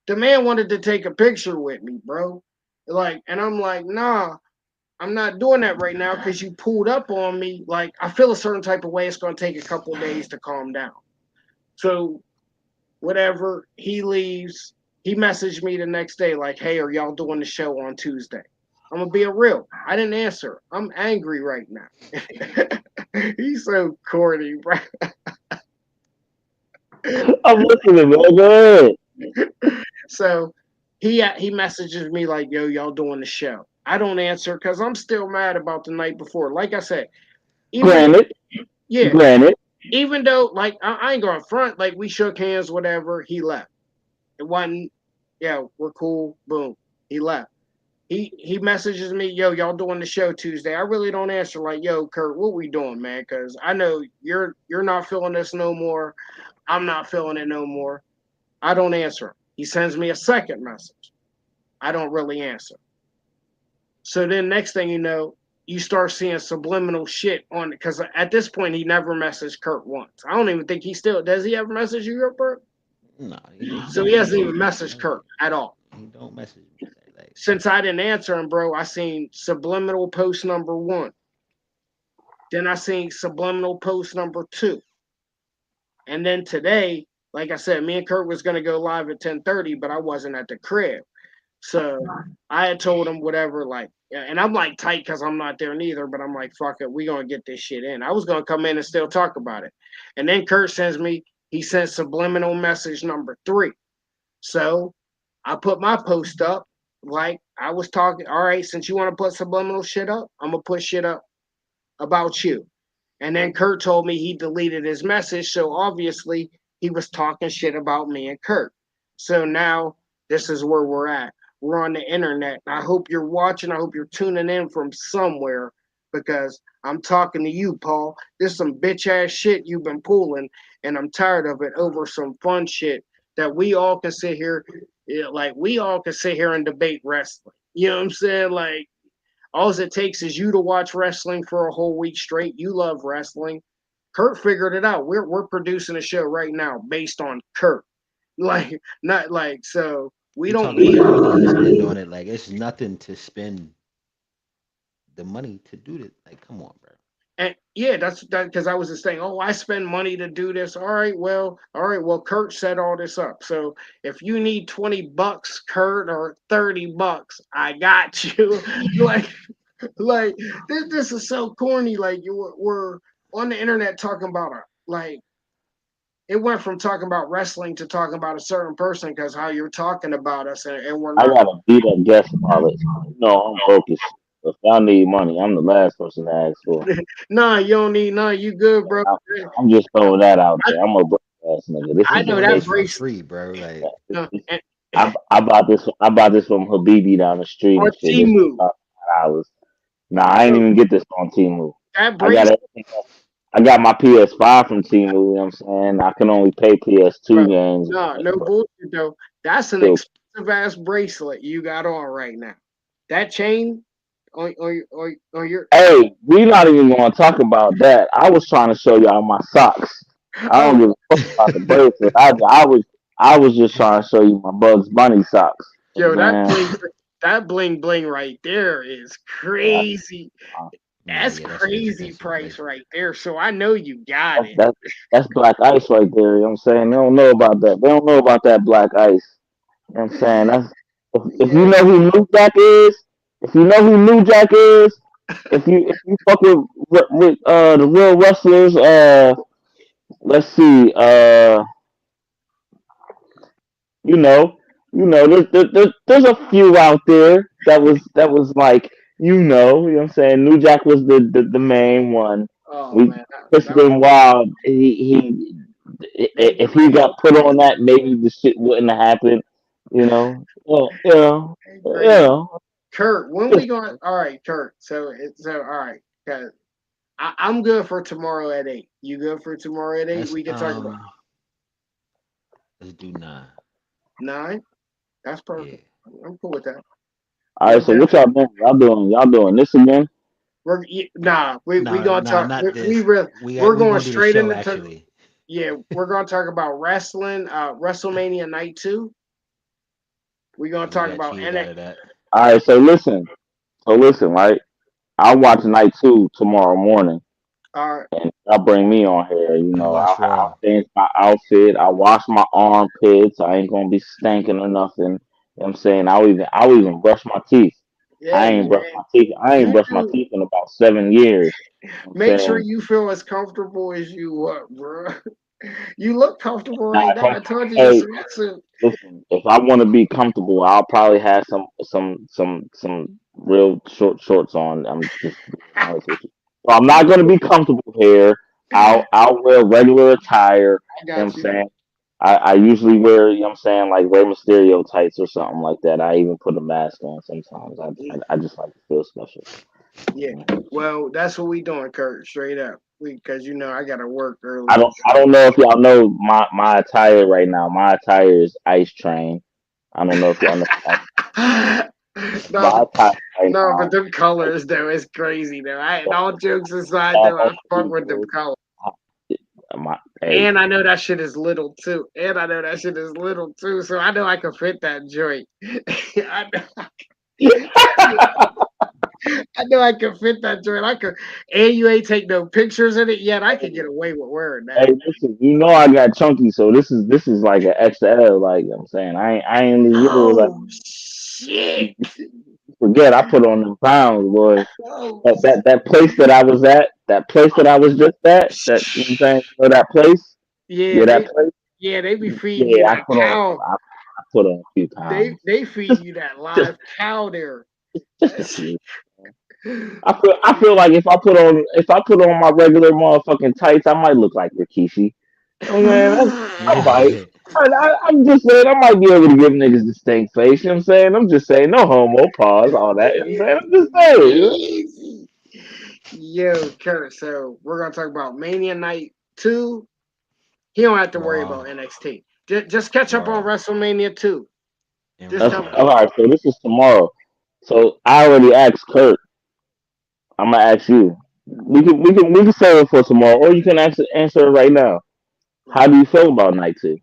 The man wanted to take a picture with me, bro. Like, and I'm like, nah, I'm not doing that right now because you pulled up on me. Like, I feel a certain type of way. It's gonna take a couple of days to calm down. So whatever, he leaves. He messaged me the next day, like, hey, are y'all doing the show on Tuesday? I'm gonna be a real. I didn't answer. I'm angry right now. He's so corny, bro. I'm listening, man. Go ahead. So he messages me like, yo, y'all doing the show. I don't answer because I'm still mad about the night before. Like I said, even though, Granted, yeah, granted. even though, like, I ain't going front, like, we shook hands, whatever, he left. It wasn't, yeah, we're cool, boom, he left. He messages me, yo, y'all doing the show Tuesday. I really don't answer, like, yo, Kurt, what we doing, man? Because I know you're not feeling this no more. I'm not feeling it no more. I don't answer him. He sends me a second message. I don't really answer. So then next thing you know, you start seeing subliminal shit on it. Because at this point, he never messaged Kurt once. I don't even think he still does. He ever message you, Kurt? No, he So don't he hasn't message even me. messaged Kurt at all. He don't message me. Like, Since I didn't answer him, bro, I seen subliminal post number one. Then I seen subliminal post number two. And then today, like I said, me and Kurt was gonna go live at 10:30, but I wasn't at the crib. So I had told him whatever, like, and I'm like tight because I'm not there neither, but I'm like, fuck it, we gonna get this shit in. I was gonna come in and still talk about it. And then Kurt sends me, he sent subliminal message number three. So I put my post up, like I was talking, all right, since you want to put subliminal shit up, I'm gonna put shit up about you. And then Kurt told me he deleted his message. So obviously he was talking shit about me and Kurt. So now this is where we're at. We're on the internet. I hope you're watching. I hope you're tuning in from somewhere because I'm talking to you, Paul. This is some bitch ass shit you've been pulling, and I'm tired of it over some fun shit that we all can sit here, like we all can sit here and debate wrestling. You know what I'm saying? Like all it takes is you to watch wrestling for a whole week straight. You love wrestling. Kurt figured it out. We're producing a show right now based on Kurt. Like not like so we you don't talking need about money he spend on it? Like, it's nothing to spend the money to do it. Like, come on, bro. and yeah, that's that because I was just saying, oh, I spend money to do this. All right, well, Kurt set all this up. So if you need $20, Kurt, or $30, I got you. like like this is so corny. Like we're on the internet talking about a like it went from talking about wrestling to talking about a certain person because how you're talking about us and we're I not. got a beat up guest spot. You know I'm broke as shit. If y'all need money, I'm the last person to ask for. Nah, you don't need none. You good, bro. I, I'm just throwing that out I, there. I'm a broke ass nigga. This I is He the know doing that this face. for bracelet. free, bro. Like, And, I bought this. I bought this from Habibi down the street on and shit. This was Timu. about $5. Nah, I ain't So even get this on Temu. that I got bracelet, everything else. I got my PS5 from Temu. You know what I'm saying? I can only pay PS2 bro. games, Nah, no but bullshit though. That's an still. expensive ass bracelet you got on right now. That chain on your Hey, we not even going to talk about that. I was trying to show y'all my socks. I oh don't give a fuck about the bracelet. I was just trying to show you my Bugs Bunny socks. You know yo, what I'm saying? that bling bling right there is Yeah, crazy. nah, That's yeah, that's an crazy expensive price bracelet. right there. So I know you got that's it. that's that's black ice right there. You know what I'm saying? They don't know about that. They don't know about that black ice. You know what I'm saying? That's if you Yeah. know who New Jack is, if you know who New Jack is, if you fuck with the real wrestlers, let's see, you know, there's a few out there that was like, you know what I'm saying? New Jack was the main one. Oh We man, that Christopher Wild, he Maybe If he got put on that, maybe the shit wouldn't have happened. You know, you agree. know. Kurt, when we going? All right, Kurt. So all right. 'Cause I'm good for tomorrow at 8. You good for tomorrow at 8? Let's We can talk about let's do 9. 9. That's Yeah. perfect. I'm cool with that. All We'll right, so what definitely. y'all doing? Y'all doing this again? Nah. We No, gonna no, talk. not We this. really We we're we going gonna do the straight show into. actually. Yeah, we're gonna talk about wrestling. WrestleMania Night 2. We're gonna And we talk got about cheated out of NXT. that. All right, so listen. So listen, right? I'll watch night two tomorrow morning, Uh, and I'll bring me on here. You You know, watch I'll Raw. change my outfit. I'll wash my armpits. I ain't gonna be stinking or nothing. You know what I'm saying? I'll even brush my teeth. yeah, man. I ain't You brushed my do. teeth in about 7 years. You know what I'm Make sure saying? you feel as comfortable as you what, bro. You look comfortable Nah, right if now. I'm, I told you your hey, sweatsuit. listen, if I want to be comfortable, I'll probably have some real shorts on. I'm just being honest with you. So I'm not gonna be comfortable here. I'll wear regular attire. I You know got what I'm you. saying? I usually wear, you know what I'm saying, like Rey Mysterio tights or something like that. I even put a mask on sometimes. I just like to feel special. Yeah. Well, that's what we doing, Kurt. Straight up. Because I gotta work I early. don't I don't know if y'all know my attire right now. My attire is Ice Train. I don't know if y'all know no, my attire right no, but now. them colors though, it's crazy though. And all jokes aside though, I fuck LSD, with them bro. colors. Hey, And I know that shit is little too. And I know that shit is little too. So I know I can fit that joint. I know, I know I can fit that joint. I could, and you ain't take no pictures in it yet. I could get away with wearing that. hey, listen, you know I got chunky, so this is like an extra L. Like I'm saying, I ain't like Oh shit! forget. I put on them pounds, boy. Oh, That place that I was at, that place that I was just at, that you know what I'm saying, you know that place, yeah, yeah, that place, they be feeding you yeah, that cow. I put on a few pounds, They feeding just you that just live cow there. just a few. I feel like if I put on my regular motherfucking tights, I might look like Rikishi. Oh man, I might. Yeah. I'm just saying I might be able to give niggas the stink face. You know what I'm saying? I'm just saying no homo, pause, all that. You know what I'm saying? I'm just saying. You know? Easy. Yo, Kurt. So we're gonna talk about Mania Night 2. He don't have to worry Raw. about NXT. Just catch up on Raw. WrestleMania 2. And Just That's tell me. Raw. all right. So this is tomorrow. So I already asked Kurt. I'm gonna ask you. We can save it for tomorrow, or you can answer it right now. How do you feel about night two?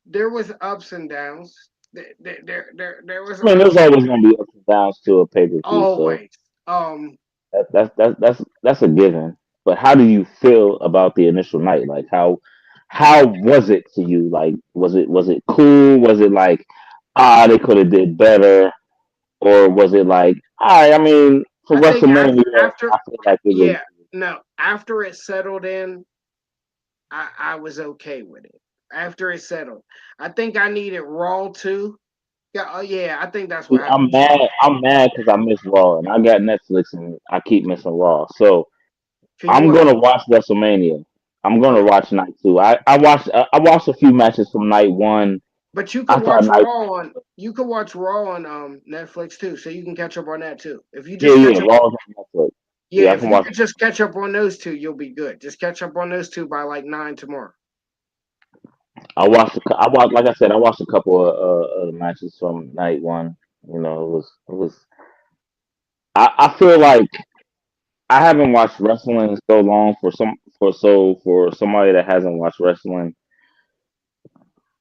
There was ups and downs. There was I mean, ups there's and always gonna be ups and downs to a pay per view, so always. Um, that's a given. But how do you feel about the initial night? Like how was it to you? Like was it cool? Was it like they could have did better, or was it like I mean for I think WrestleMania after I feel like it was yeah, no, after it settled in, I was okay with it. After it settled, I think I needed Raw too. Yeah, oh yeah, I think that's what see, happened. I'm mad because I miss Raw and I got Netflix and I keep missing Raw. So Can you I'm watch? gonna watch WrestleMania. I'm gonna Okay, watch night two. I watched a few matches from night one. but you I could thought watch night Raw on Netflix too, so you can catch up on that too. If you yeah just yeah catch up, Raw's on Netflix. yeah, Yeah, I if can you watch. could just catch up on those two, you'll be good. Just catch up on those two by like 9 tomorrow. I watched like I said I watched a couple of the matches from night one. You know it was. I feel like I haven't watched wrestling in so long for somebody that hasn't watched wrestling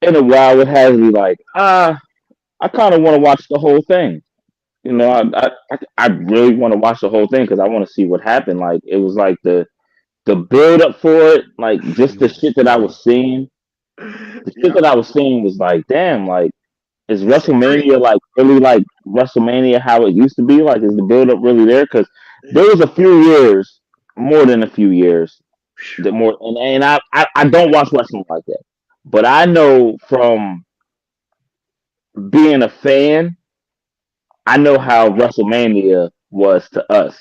in a while. It has me like I kind of want to watch the whole thing. You know, I really want to watch the whole thing because I want to see what happened. Like it was like the build up for it, like just You the went to shit that I school. was seeing. The shit Yeah, that I was seeing was like, damn, like is it's a great. WrestleMania like really like WrestleMania how it used to be? Like is the build up really there? Because there was a few years, more than a few years, that more and I don't watch wrestling like that, but I know from being a fan, I know how WrestleMania was to us.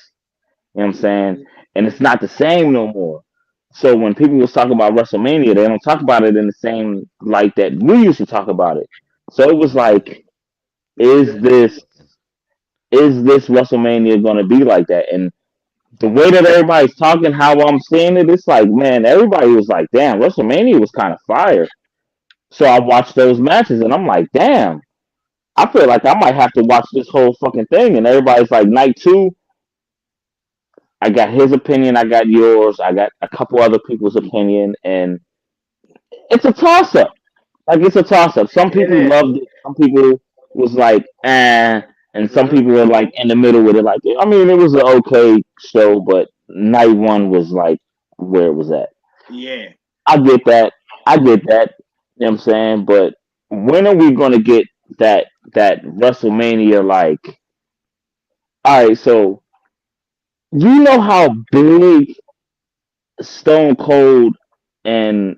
You know what I'm saying? and it's not the same no more. So when people was talking about WrestleMania, they don't talk about it in the same light that we used to talk about it. So it was like, is Yeah, this is this WrestleMania going to be like that? And the way that everybody's talking, how I'm seeing it, it's like, man, everybody was like, damn, WrestleMania was kind of fire. So I watched those matches, and I'm like, damn, I feel like I might have to watch this whole fucking thing. And everybody's like, night two, I got his opinion, I got yours, I got a couple other people's opinion, and it's a toss up. Like it's a toss up. Some it people is. loved it, some people was like, and some Mhm. people were like in the middle with it. Like, I mean, it was an okay show, but night one was like where it was at. Yeah. I get that. I get that. You know what I'm saying? But when are we gonna get that WrestleMania like, all right, so you know how big Stone Cold and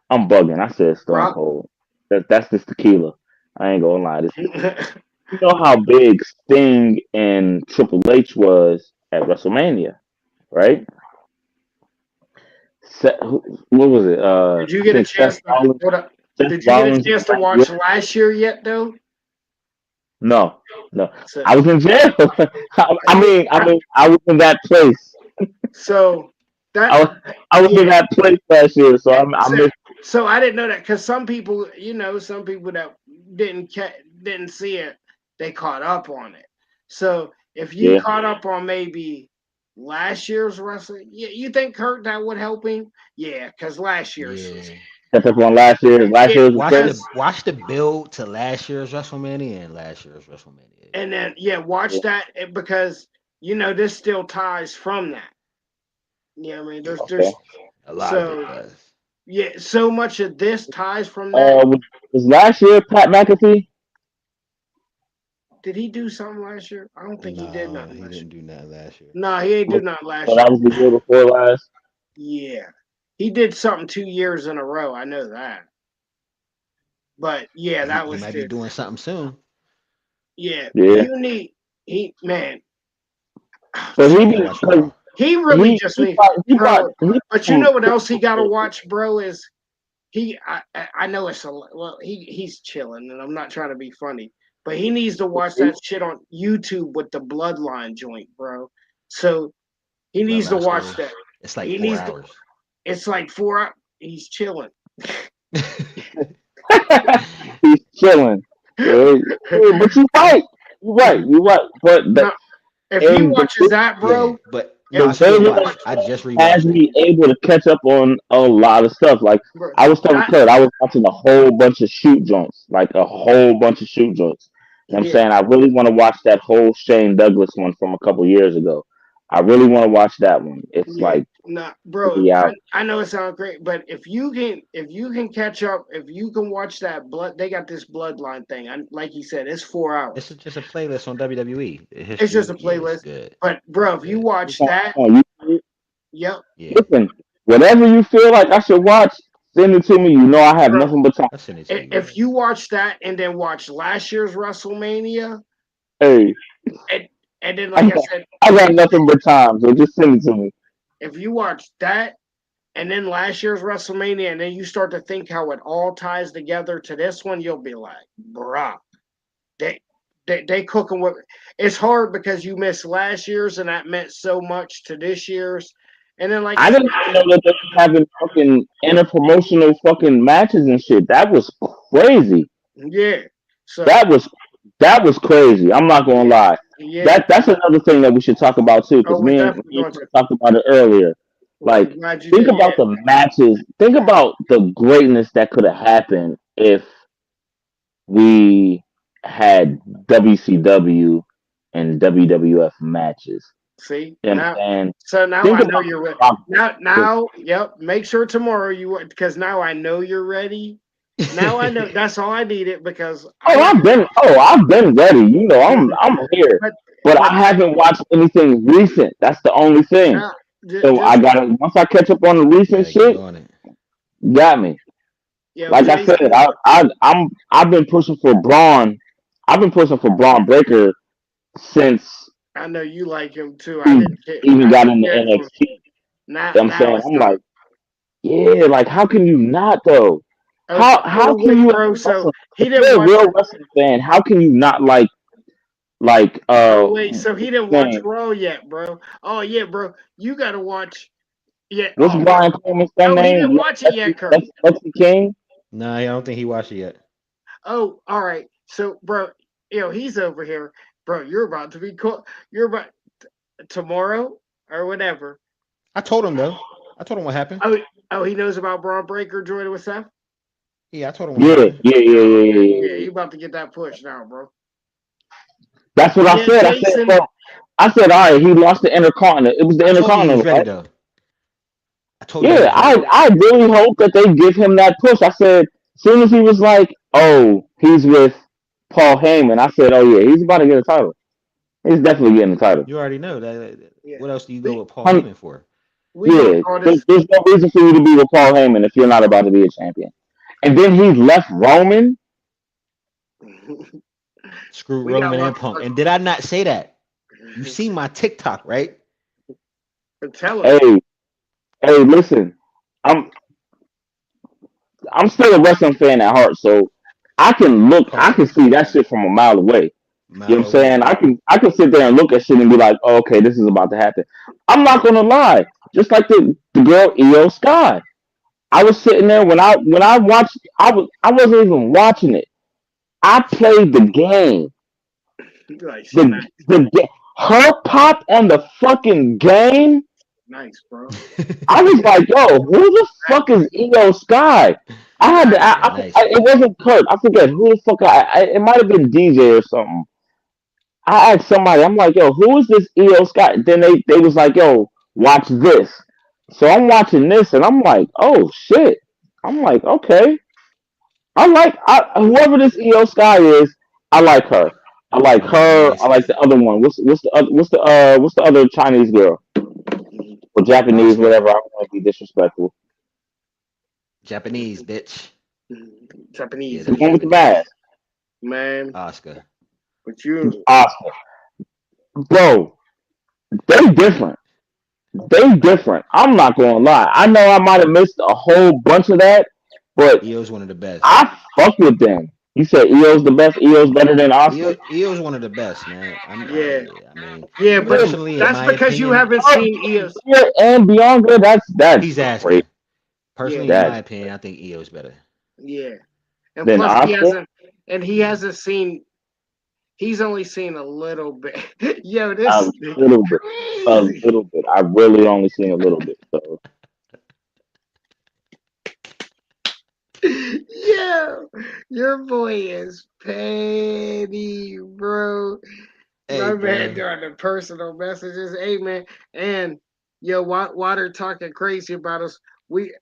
I'm bugging. I said Stone Rock. Cold. That's just tequila. I ain't gonna lie. This tequila. You know how big Sting and Triple H was at WrestleMania, right? What was it? Did you I get a think chance to hold up? Seth Did you get a Rollins and chance to Randy watch Orton. last year yet, though? No, no. So I was in jail. yeah, I was in that place. so that I was, I was in yeah. that place last year, so I So, missed. so I didn't know that because some people, some people that didn't see it, they caught up on it. So if you Yeah, caught up on maybe last year's wrestling, you think Kurt that would help him? Yeah, because last year's was Yeah. kept up on last year. Last yeah, year's was Watch crazy. the watch the build to last year's WrestleMania and last year's WrestleMania. and then yeah, watch Yeah, that because this still ties from that. Yeah, I mean, okay. there's A lot of it so does. yeah, so much of this ties from that. Was last year Pat McAfee? Did he do something last year? I don't think he did No, nothing he last didn't year. do nothing last year. No, he ain't do So nothing last that year. was the year before last. Yeah, he did something 2 years in a row. I know that. But yeah, And he, that he was might be too. doing something soon. Yeah, Yeah. you need he man. So I he gotta be watch because Raw. He really he just he need, got he got bro. he But you from know what else he got to watch, bro? Is he? I know it's a well. He's chilling, and I'm not trying to be funny, but he needs to watch that shit on YouTube with the Bloodline joint, bro. So he needs to Bloodline watch that. stories. It's like He four needs to. hours. It's like 4 hours. He's chilling. he's chilling. So, yeah, but you right. You right. You right. But No, if he the watches that, Yeah, bro. but no, If I the still version he of watched. watch, I just has rewatched it. me able to catch up on a lot of stuff. Like bro, I was telling that Kurt, I was watching a whole bunch of shoot joints, like a whole bunch of shoot joints. You know what I'm yeah, saying? I really want to watch that whole Shane Douglas one from a couple years ago. I really want to watch that one. It's yeah, like nah, bro. 3 hours. I know it sounds great, but if you can catch up, if you can watch that blood, they got this bloodline thing. Like he said, it's 4 hours. Just a playlist on WWE It's just history. a Yeah, it's playlist. good. But It's bro, if you good. watch that, On YouTube. yep, Yeah, Listen, whatever you feel like I should watch, send it to me. You know I have bro. nothing but time. I'll send it to you, If man. you watch that and then watch last year's WrestleMania, Hey, and and then I like I got, said, I got nothing but time, so just send it to me. if you watch that and then last year's WrestleMania, and then you start to think how it all ties together to this one, you'll be like, bruh, they they cooking with. It's hard because you missed last year's, and that meant so much to this year's. And then, like I I said, didn't even know that they was having fucking interpromotional fucking matches and shit. That was crazy. yeah. So That was that was crazy. I'm not gonna yeah, lie. yeah. That's another thing that we should talk about too, Oh, because we're me definitely and going Kurt to. talked about it earlier. Well, I'm Like, glad you think did. Yeah, about the matches. Think about the greatness that could have happened if we had WCW and WWF matches. see You know what I'm now. saying? So now Think I know about you're ready. the Now, yep. Make sure tomorrow because now I know you're ready. Now I know that's all I needed because I know. I've been ready. You know, I'm here. But But but I haven't watched anything recent. That's the only thing. now So I just gotta once I catch up on the recent Gotta get shit, on it. got me. Like I said, Jason. I've been pushing for Braun. I've been pushing for Braun Breaker since I know you like him too. I He didn't care. even I got didn't into care for him. NXT. You know what I'm Now saying? it's I'm time. like, yeah, like how can you not though? Okay. How Oh can wait, you as bro. a So wrestling he if didn't you're a watch. real wrestling fan, how can you not like Oh wait. So he what's didn't his watch name? Raw yet, bro. Oh yeah, bro. You gotta watch. Yeah. What's Brian Coleman's son Oh, he name? didn't watch it yet, Kurt. Lexi King? Nah, I don't think he watched it yet. Oh, all right. So, bro, he's over here, bro. You're about to be caught. You're about tomorrow or whatever. I told him though. I told him what happened. Oh, oh, he knows about Braun Breaker joining with Seth. Yeah, I told him what Yeah, happened. yeah, yeah, Oh, yeah, okay. yeah, yeah, Yeah, he yeah. about to get that push now, bro. That's what But I yeah, said. Jason. Bro, I said, all right, he lost the Intercontinental. It was the I told you he was Intercontinental, ready right? though. I told you he Yeah, was ready. I really hope that they give him that push. I said, as soon as he was like, oh, he's with Paul Heyman, I said, oh yeah, he's about to get a title. He's definitely getting the title. You already know that. Yeah, What else do you go we with Paul Hun- Heyman for? we gonna Yeah, call this. there's no reason for you to be with Paul Heyman if you're not about to be a champion. And then he left Roman. Screw We got Roman one and Punk. more. And did I not say that? You see my TikTok, right? I'm telling you. Hey, hey, listen, I'm I'm still a wrestling fan at heart, so I Call can it. see that shit from a mile away. You know Mile what I'm saying? away. I can sit there and look at shit and be like, oh, okay, this is about to happen. I'm not gonna lie. Just like the girl EO Sky. I was sitting there when I watched I wasn't even watching it. I played the game. You like she nice, Her pop on the fucking game. nice, bro. I was like, yo, who the fuck is EO Sky? I had to. Nice. Nice, It man. wasn't Kurt. I forget who the fuck. It might have been DJ or something. I asked somebody. I'm like, yo, who is this EO Scott? Then they was like, yo, watch this. So I'm watching this, and I'm like, oh shit. I'm like, okay. Whoever this EO Sky is. I like her. I like Yeah, her. I nice, like man. the other one. What's the other Chinese girl or Japanese, Oscar. whatever? I don't want to be disrespectful. Japanese, bitch. Yeah, Japanese, The that's one with the Japanese. mask. man. Oscar. But you, Oscar, bro, they different. They different. I'm not gonna lie. I know I might have missed a whole bunch of that, but EO's one of the best. I fuck with them. You said EO's the best. EO's better than Oscar. EO's one of the best, man. yeah, I mean, yeah. But Yeah, personally, in that's my because you opinion, haven't seen EOS. yeah, and Bianca. That's he's crazy. asking. Yeah, Personally, in my That's opinion, I think EO's better. yeah. And then plus, Oscar. he Yeah. hasn't seen. He's only seen a little bit. Yo, A this little bit. A crazy. little bit. I really only seen a little bit. So Yo, your boy is petty, bro. Hey, My man bro. doing the personal messages. Hey, man, and yo, Water talking crazy about us. We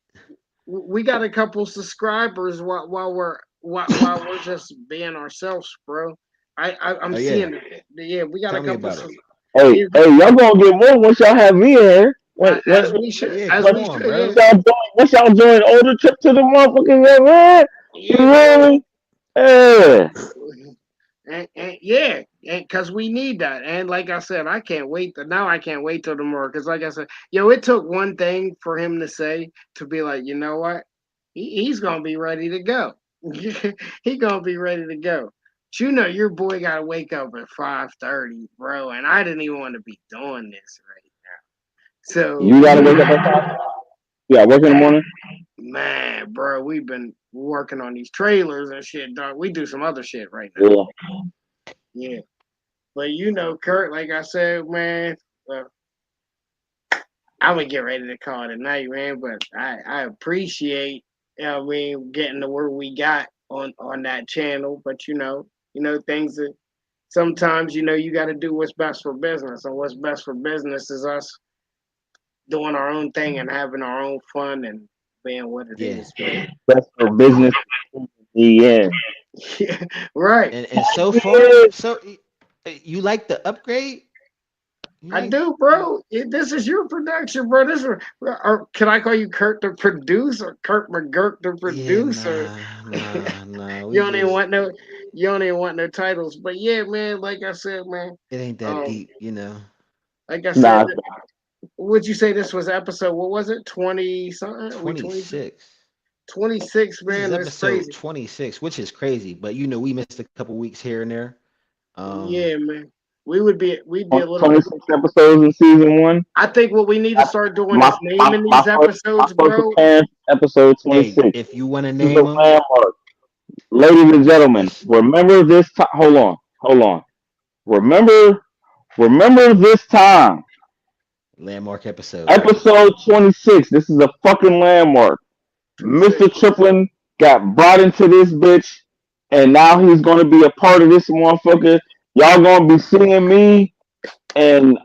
we got a couple subscribers while we're just being ourselves, bro. I'm Oh yeah. seeing it. Yeah, we got a Tell me couple. about it. hey, Yeah, hey, y'all gonna get more once y'all have me in here. as we should, Yeah, as come we Once should. on, Yeah, bro. once y'all join older trip to the motherfucking yeah, man. You yeah, hear bro. me? Yeah. And yeah, and because we need that. And like I said, I can't wait. Now I can't wait till tomorrow. Because like I said, yo, it took one thing for him to say to be like, you know what, he's gonna be ready to go. He gonna be ready to go. But you know, your boy got to wake up at 5:30, bro. And I didn't even want to be doing this right now. So You gotta wake up at 5. Yeah, work in the morning. man, bro, we've been working on these trailers and shit, dog. We do some other shit right now. Yeah. Yeah. But you know, Kurt, like I said, man, uh, I'm gonna get ready to call it a night, man. But I appreciate, I mean, getting the word we got on that channel. But things that sometimes you got to do what's best for business, and what's best for business is us doing our own thing and having our own fun and being what it Yeah. is, man. That's for business. The end. Yeah, right. And so far, Yeah. so you like the upgrade? You I like do, bro. This is your production, bro. This is, or can I call you Kurt the producer, Kurt McGurk the yeah, producer? nah. You We don't even just want no, you don't even want no titles. But yeah, man. Like I said, man. it ain't that Um, deep, you know. like I Nah, said, would you say this was episode? What was it? 20 something? Are we 26. 26, This is man. That's episode crazy. 26, which is crazy, but you know we missed a couple weeks here and there. Um, Yeah, man. We'd be a little bit. 26 episodes in season one. I think what we need to start doing My is my naming my these first my episodes, first bro. appearance, episode hey, 26. if you want to This is name a them, landmark, ladies and gentlemen. let's Remember this time. Hold on. Remember, remember this time. landmark episode. Episode 26. This is a fucking landmark. 26. Mr. Triplin got brought into this bitch, and now he's gonna be a part of this motherfucker. Y'all gonna be seeing me, and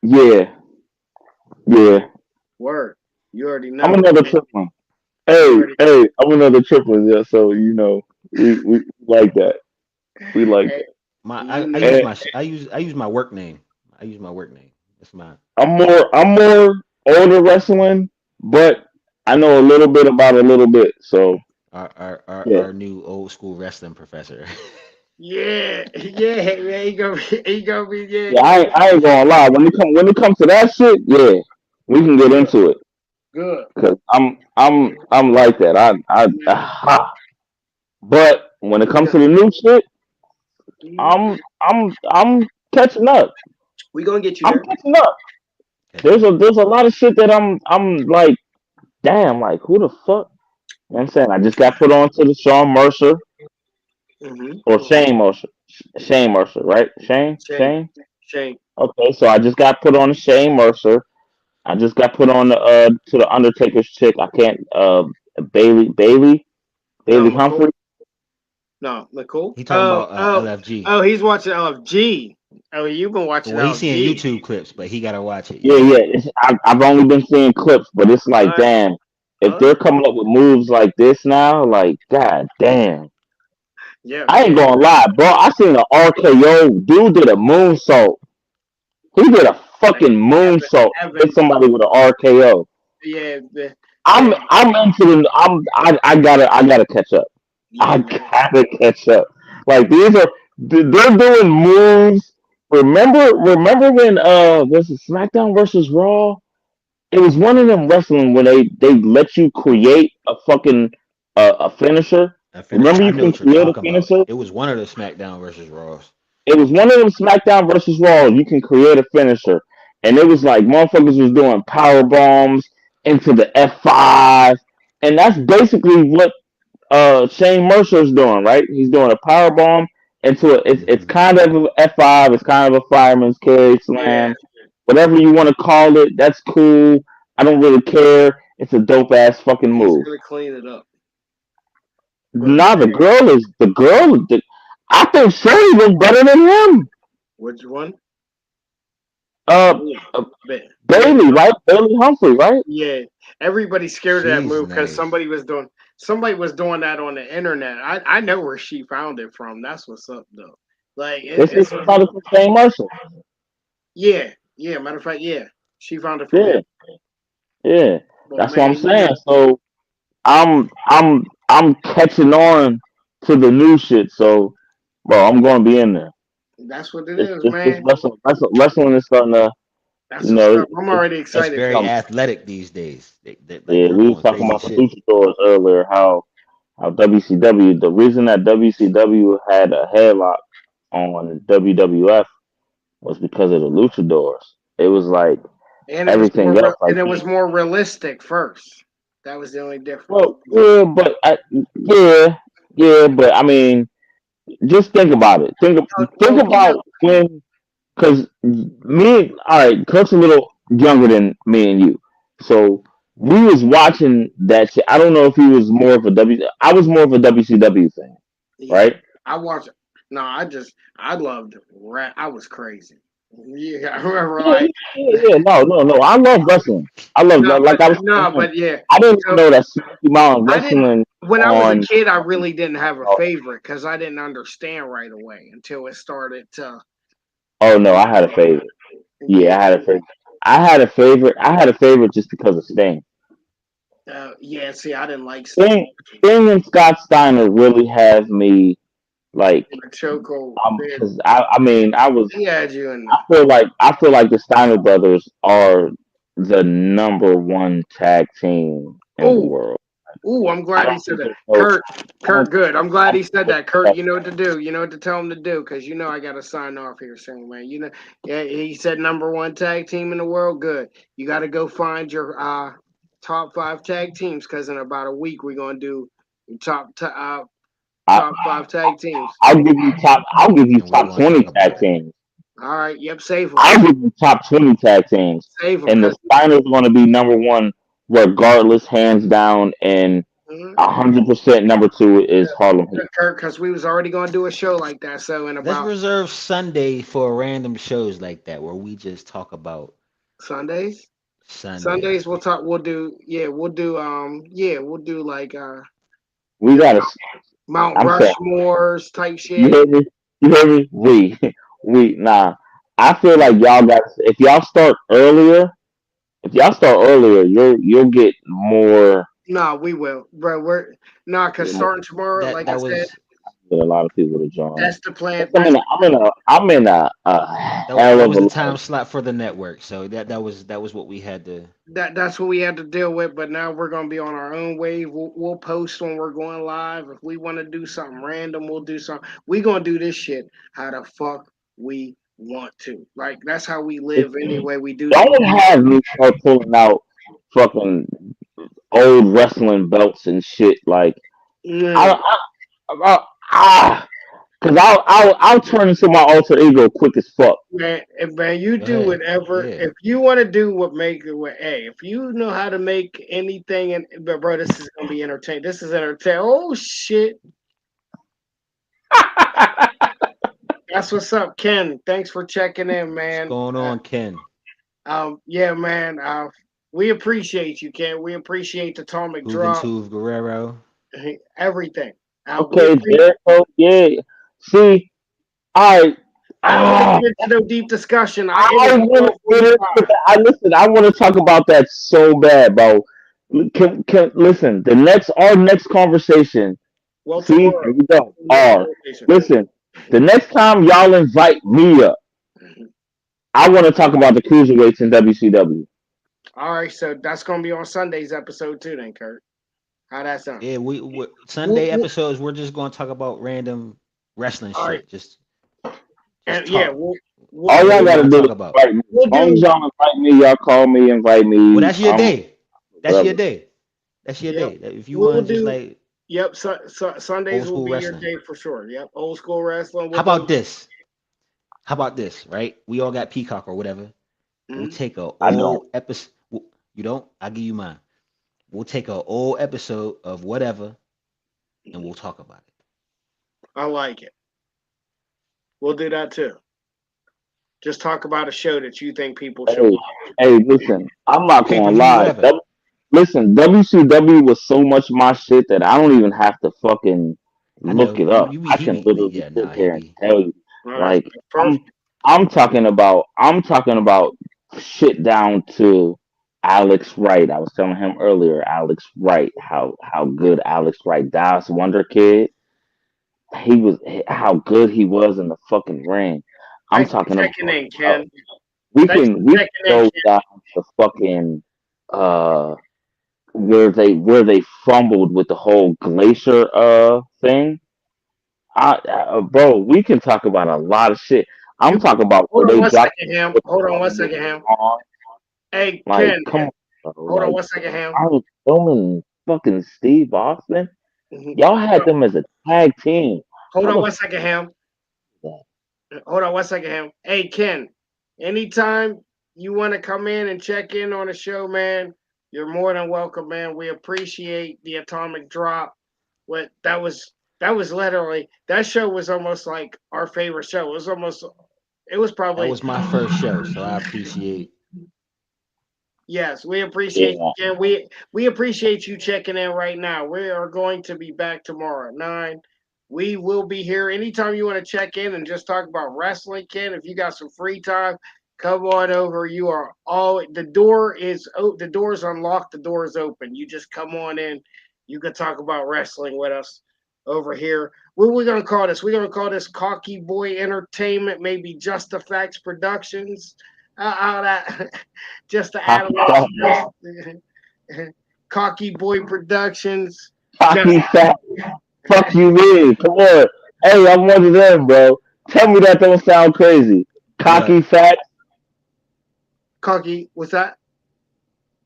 yeah, yeah. Word. You already I'm know. another Triplin. You Hey, already. hey, I'm another Triplin. Yeah, so you know, we like that. We like Hey, that. My you I know. use And my I use my work name. I use my work name. That's my I'm more older wrestling, but I know a little bit about a little bit. So yeah, our new old school wrestling professor. Yeah, yeah, man. He gonna be, yeah, yeah. he gonna I ain't gonna lie. When it comes to that shit, yeah, we can get good, into it. good. Cause I'm like that. Man, but when it we comes gonna, to the new shit, mhm. I'm catching up. We gonna get you I'm there. catching up. Catching up. There's a lot of shit that I'm like, damn, like who the fuck? You know what I'm saying? I just got put on to the Sean Mercer Mm-hmm. or Shane Mercer. Shane Mercer, right? Shane? Shane, Shane? Shane. Okay, so I just got put on to Shane Mercer. I just got put on to the Undertaker's chick. I can't No, Bailey McCool. Humphrey. No, McCool. He talking Oh, about oh, LFG. oh. He's watching LFG. Oh, you've been watching Well, he's seeing LFG. YouTube clips, but he gotta watch it. Yeah, Yeah. yeah. I've only been seeing clips, but it's All like, right, damn, if all they're right. coming up with moves like this now, like, god damn. Yeah, I ain't yeah. gonna lie, bro. I seen an RKO. Dude did a moonsault. He did a Like fucking Evan, moonsault and hit Evan. somebody with an RKO. Yeah, I'm yeah, I'm into the I gotta catch up. I yeah, man. gotta catch up. Like they're doing moves. Remember when was it SmackDown versus Raw? It was one of them wrestling where they let you create a fucking a finisher. I finished. Remember I you know can what you're create a talking about. finisher. It was one of the SmackDown versus Raws. It was one of them SmackDown versus Raw. You can create a finisher, and it was like motherfuckers was doing power bombs into the F5, and that's basically what Shane Mercer's doing. Right? He's doing a power bomb into it's Hmm. kind of a F5. It's kind of a fireman's carry Yeah, slam, whatever you want to call it. That's cool. I don't really care. It's a dope ass fucking he's move. gonna clean it up. But Now I think Shirley was better than him. which one? Uh, Yeah, uh Bailey. Bailey, right? Bailey Humphrey, right? Yeah, everybody's scared of that She's move because nice. somebody was doing that on the internet. I know where she found it from. That's what's up though. Like They say it's she found it from Shane Mercer. yeah, yeah. Matter of fact, yeah, she found it from him. Yeah, yeah. But That's what I'm man, saying. So I'm catching on to the new shit. So, bro, I'm gonna be in there. that's what it This is, this this man. wrestling is starting to, That's you what's know, up. I'm it's already It's excited very for become. athletic these days. They like Yeah, they're we was doing talking crazy about the shit. luchadors earlier. How WCW, the reason that WCW had a headlock on WWF was because of the luchadors. It was like and everything else. Like, it was more realistic first. That was the only difference. well, yeah, yeah, yeah, but I mean, just think about it. Think Oh, you know, about when, because all right, Kurt's a little younger than me and you, so we was watching that shit. I don't know if he was more of a I was more of a WCW fan, yeah. right? I watched. No, I loved rap. I was crazy. Yeah, I remember Yeah, like yeah. No. I love wrestling. I love, like I was no, saying. but yeah. I didn't even So know that Smoky Mountain I didn't. Wrestling When I was a on. kid, I really didn't have a favorite because I didn't understand right away until it started to. Oh no, I had a favorite. Yeah, Yeah, I had a favorite. I had a favorite. I had a favorite just because of Sting. yeah. See, I didn't like Sting. Sting and Scott Steiner really have me like The chokehold. because I mean He had you in I the. feel like the Steiner brothers are the number one tag team in the Oh, world. I'm I glad he don't said think that. there's no I don't Kurt, good. I'm I glad don't he think said there's that. Kurt, no you know what to do. You know what to tell him to do, because you know I got to sign off here soon, man. You know, yeah, he said number one tag team in the world. Good. You got to go find your top five tag teams, because in about a week we're gonna do I, top five tag teams. I'll give you And we're top going to 20 talk about tag it. teams. All right. Yep. Save them. I'll give you top 20 tag teams. Save them, And the because Steiners are going to be number one regardless, hands down. And 100% number two is Harlem Heat. Kurt, because we was already gonna do a show like that. So in Let's about reserve Sunday for random shows like that where we just talk about Sundays. Sunday. Sundays we'll talk. We'll do. Yeah, we'll do. Yeah, we'll do like We the got to, Mount I'm saying, Rushmores type you shit. hear me? You hear me? Nah. I feel like y'all got, if y'all start earlier, you'll get more, No, we will, bro. We're nah, cause get more, starting tomorrow, like I That said, was get a lot of people to join. that's the plan. 'Cause I'm in a hell that of was a the lot. time slot for the network. So that was what we had to. That's what we had to deal with. But now we're gonna be on our own wave. We'll post when we're going live. If we want to do something random, we'll do something. We gonna do this shit how the fuck we want to. Like that's how we live anyway. We do things. Don't have me start pulling out fucking old wrestling belts and shit. Like I, Mm, cause I'll turn into my alter ego quick as fuck. man, you Go do ahead. whatever. Yeah. If you want to do what make it, hey, if you know how to make anything, and but bro, this is gonna be entertaining. This is entertaining. Oh shit, that's what's up, Ken. Thanks for checking in, What's man. going on, Ken? Yeah, man. We appreciate you, Ken. We appreciate the atomic drop, Juventud Guerrero. everything. We Okay, appreciate. Jericho. Yeah. See, I I don't want to ah, get into no deep discussion. It I is want to get into 12:45. that. I listen. I want to talk about that so bad, bro. Can listen. Our next conversation. Well, See, tomorrow. here we go. Next conversation. Listen. The next time y'all invite me up, I want to talk about the cruiserweights in WCW. All right, so that's gonna be on Sunday's episode too, then, Kurt. How that sound? Yeah, we Sunday We'll, episodes. We're just going to talk about random wrestling all right, shit. Just and yeah, talk. All we'll Whatever y'all you do gotta want to do talk is about. invite me. As we'll long as do y'all invite me, y'all call me, invite Well, me. that's your day. That's your Whatever. day. That's your yep. day. If you We'll want to just do like yep. old Sundays will school be your wrestling. day for sure. Yep, old school wrestling. How We'll do. about this? How about this? Right? We all got Peacock or whatever. We'll Mhm. take a I don't. old episode. You don't? I'll give you mine. We'll take a old episode of whatever and we'll talk about it. I like it. We'll do that too. Just talk about a show that you think people should Hey, watch. listen. I'm not Pay per gonna view, lie. whatever. Listen, WCW was so much my shit that I don't even have to fucking I look know it you. up. You be I he can be literally yeah. sit Nah, he here and be. tell you. All right, Like perfect. I'm talking about shit down to Alex Wright. I was telling him earlier, Alex Wright, how good Alex Wright, Dallas Wonder Kid, he was how good he was in the fucking ring. I'm Thanks for talking checking about in, Ken. Thanks for we can checking in, go Ken. down the fucking uh where they fumbled with the whole glacier thing. Bro, we can talk about a lot of shit. I'm You talking about hold where on they one dropped second, Ham. with Hold on one with second, Ham. Braun. Hey, Like, Ken. come on, bro. Hold on Like, one second, Ham. I was filming fucking Steve Austin. Mhm. Y'all had them as a tag team. Hold How on the one fuck second, Ham. is that? Hold on one second, Ham. Hey, Ken. Anytime you want to come in and check in on the show, man, you're more than welcome, man. We appreciate the atomic drop. What that was literally that show was almost like our favorite show. It was almost it was That probably was my first show, so I appreciate. yes. We appreciate Yeah, you, Ken. We appreciate you checking in right now. We are going to be back tomorrow at 9. We will be here anytime you want to check in and just talk about wrestling, Ken. If you got some free time, come on over. You are all the door is unlocked, the door is open. You just come on in. You can talk about wrestling with us over here. What we gonna call this? We're gonna call this Cocky Boy Entertainment, maybe Just Effects Productions. How that just to add a Hockey little fat, spice. Cocky Boy Productions. Just hockey fat. Fuck you, mean? Come on. Hey, I'm one of them, bro. Tell me that don't sound crazy. What? Cocky facts, Cocky, what's that?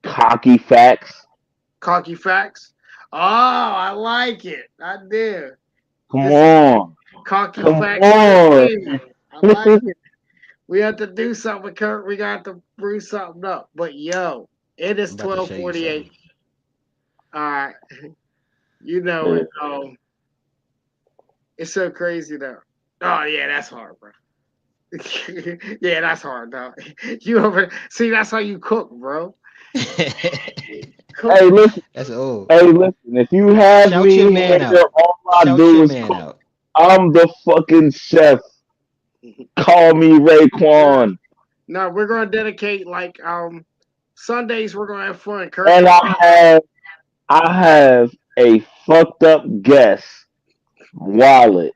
cocky facts. Cocky Facts. Oh, I like it. I do. Come This is on, Cocky come Facts on. Entertainment. I like it. We have to do something, Kurt. We got to brew something up. But yo, it is I'm about to show you something. 12:48. All right, you know Yeah. it. It's so crazy though. Oh yeah, that's hard, bro. Yeah, that's hard, though. You over see? That's how you cook, bro. Cook. Hey, listen. That's old. Hey, listen. If you have Shout your me man here, out. all I Shout do your is man cook. out. I'm the fucking chef. Call me Yeah. Raekwon. No, we're gonna dedicate like Sundays. We're gonna have fun. Kurt And gonna have I have a fucked up guest wallet.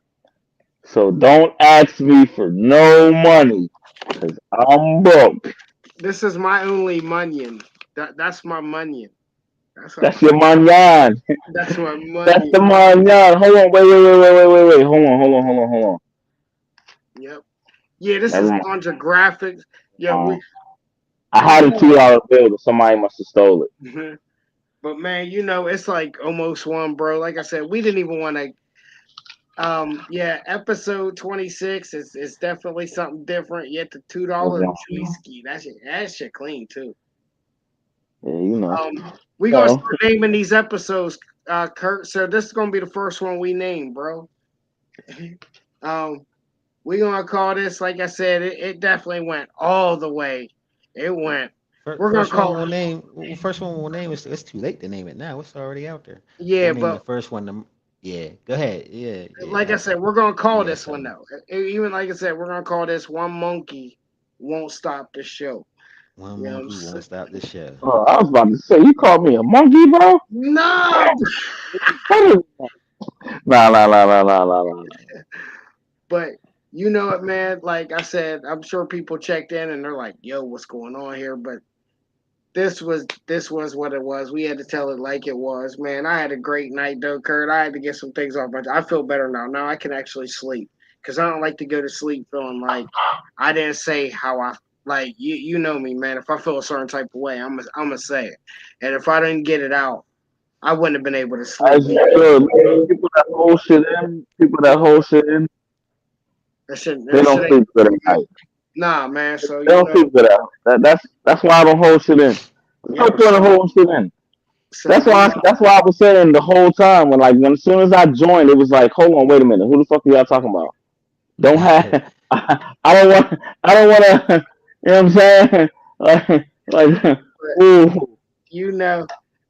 So don't ask me for no money, cause I'm broke. this is my only munion. That's my munion. That's how That's your manyan. that's my That's the munion. manyan. Hold on, wait. Hold on. Yep. Yeah, this Never is mind. Conjure Graphics. Yeah, Uh, we I you had a know $2 bill, but somebody must have stole it. but man, it's like almost one, bro. Like I said, we didn't even want to yeah, episode 26 is definitely something different. Yet the $2 ski, that shit clean too. Yeah, you know. We gonna No. start naming these episodes, Kurt. So this is gonna be the first one we name, bro. um, we gonna call this, like I said, it definitely went all the way. It went. We're gonna First one call we'll name. First one we'll name. It's too late to name it now. It's already out there. We'll yeah, name the but first one. Yeah, go ahead. Yeah, like yeah. I said, we're gonna call You had this one something. though. Even like I said, we're gonna call this one monkey won't stop the show. One You know what I'm monkey saying? won't stop the show. Oh, I was about to say, you called me a monkey, bro? No, What is nah. but you know it, man. Like I said, I'm sure people checked in and they're like, "Yo, what's going on here?" But this was what it was. We had to tell it like it was, man. I had a great night though, Kurt. I had to get some things off my. I feel better now. Now I can actually sleep because I don't like to go to sleep feeling like I didn't say how I like. You know me, man. If I feel a certain type of way, I'm gonna say it, and if I didn't get it out, I wouldn't have been able to sleep. As you should. People that hold shit in, That shit, they that don't shit ain't sleep good at night. nah, man. So They don't sleep good at night. That's why I don't hold shit in. There's no yep. point in holding shit in. So That's why I was saying the whole time when as soon as I joined, it was like, hold on, wait a minute, who the fuck are y'all talking about? Don't have I don't want to you know what I'm saying? Like ooh. you know,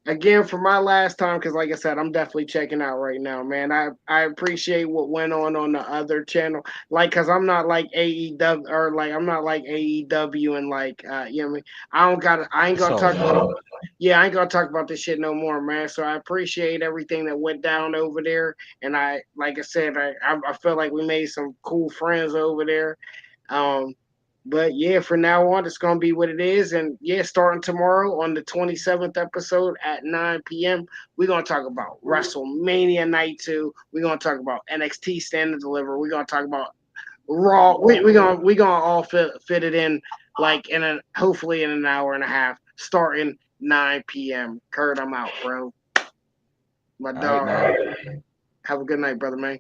again for my last time, because like I said, I'm definitely checking out right now, man. I appreciate what went on the other channel, like, cause I'm not like AEW or like I'm not like AEW and like you know what I mean. I ain't It's gonna all talk about. love. Yeah, I ain't gonna talk about this shit no more, man. So I appreciate everything that went down over there, and like I said, I feel like we made some cool friends over there. Um, but yeah, from now on, it's gonna be what it is. And yeah, starting tomorrow on the 27th episode at 9 p.m., we're gonna talk about WrestleMania Night 2. We're gonna talk about NXT Stand and Deliver. We're gonna talk about Raw. We gonna all fit it in like in a hopefully in an hour and a half, starting 9 p.m. Kurt, I'm out, bro. My All right, dog. man. Have a good night, brother, man.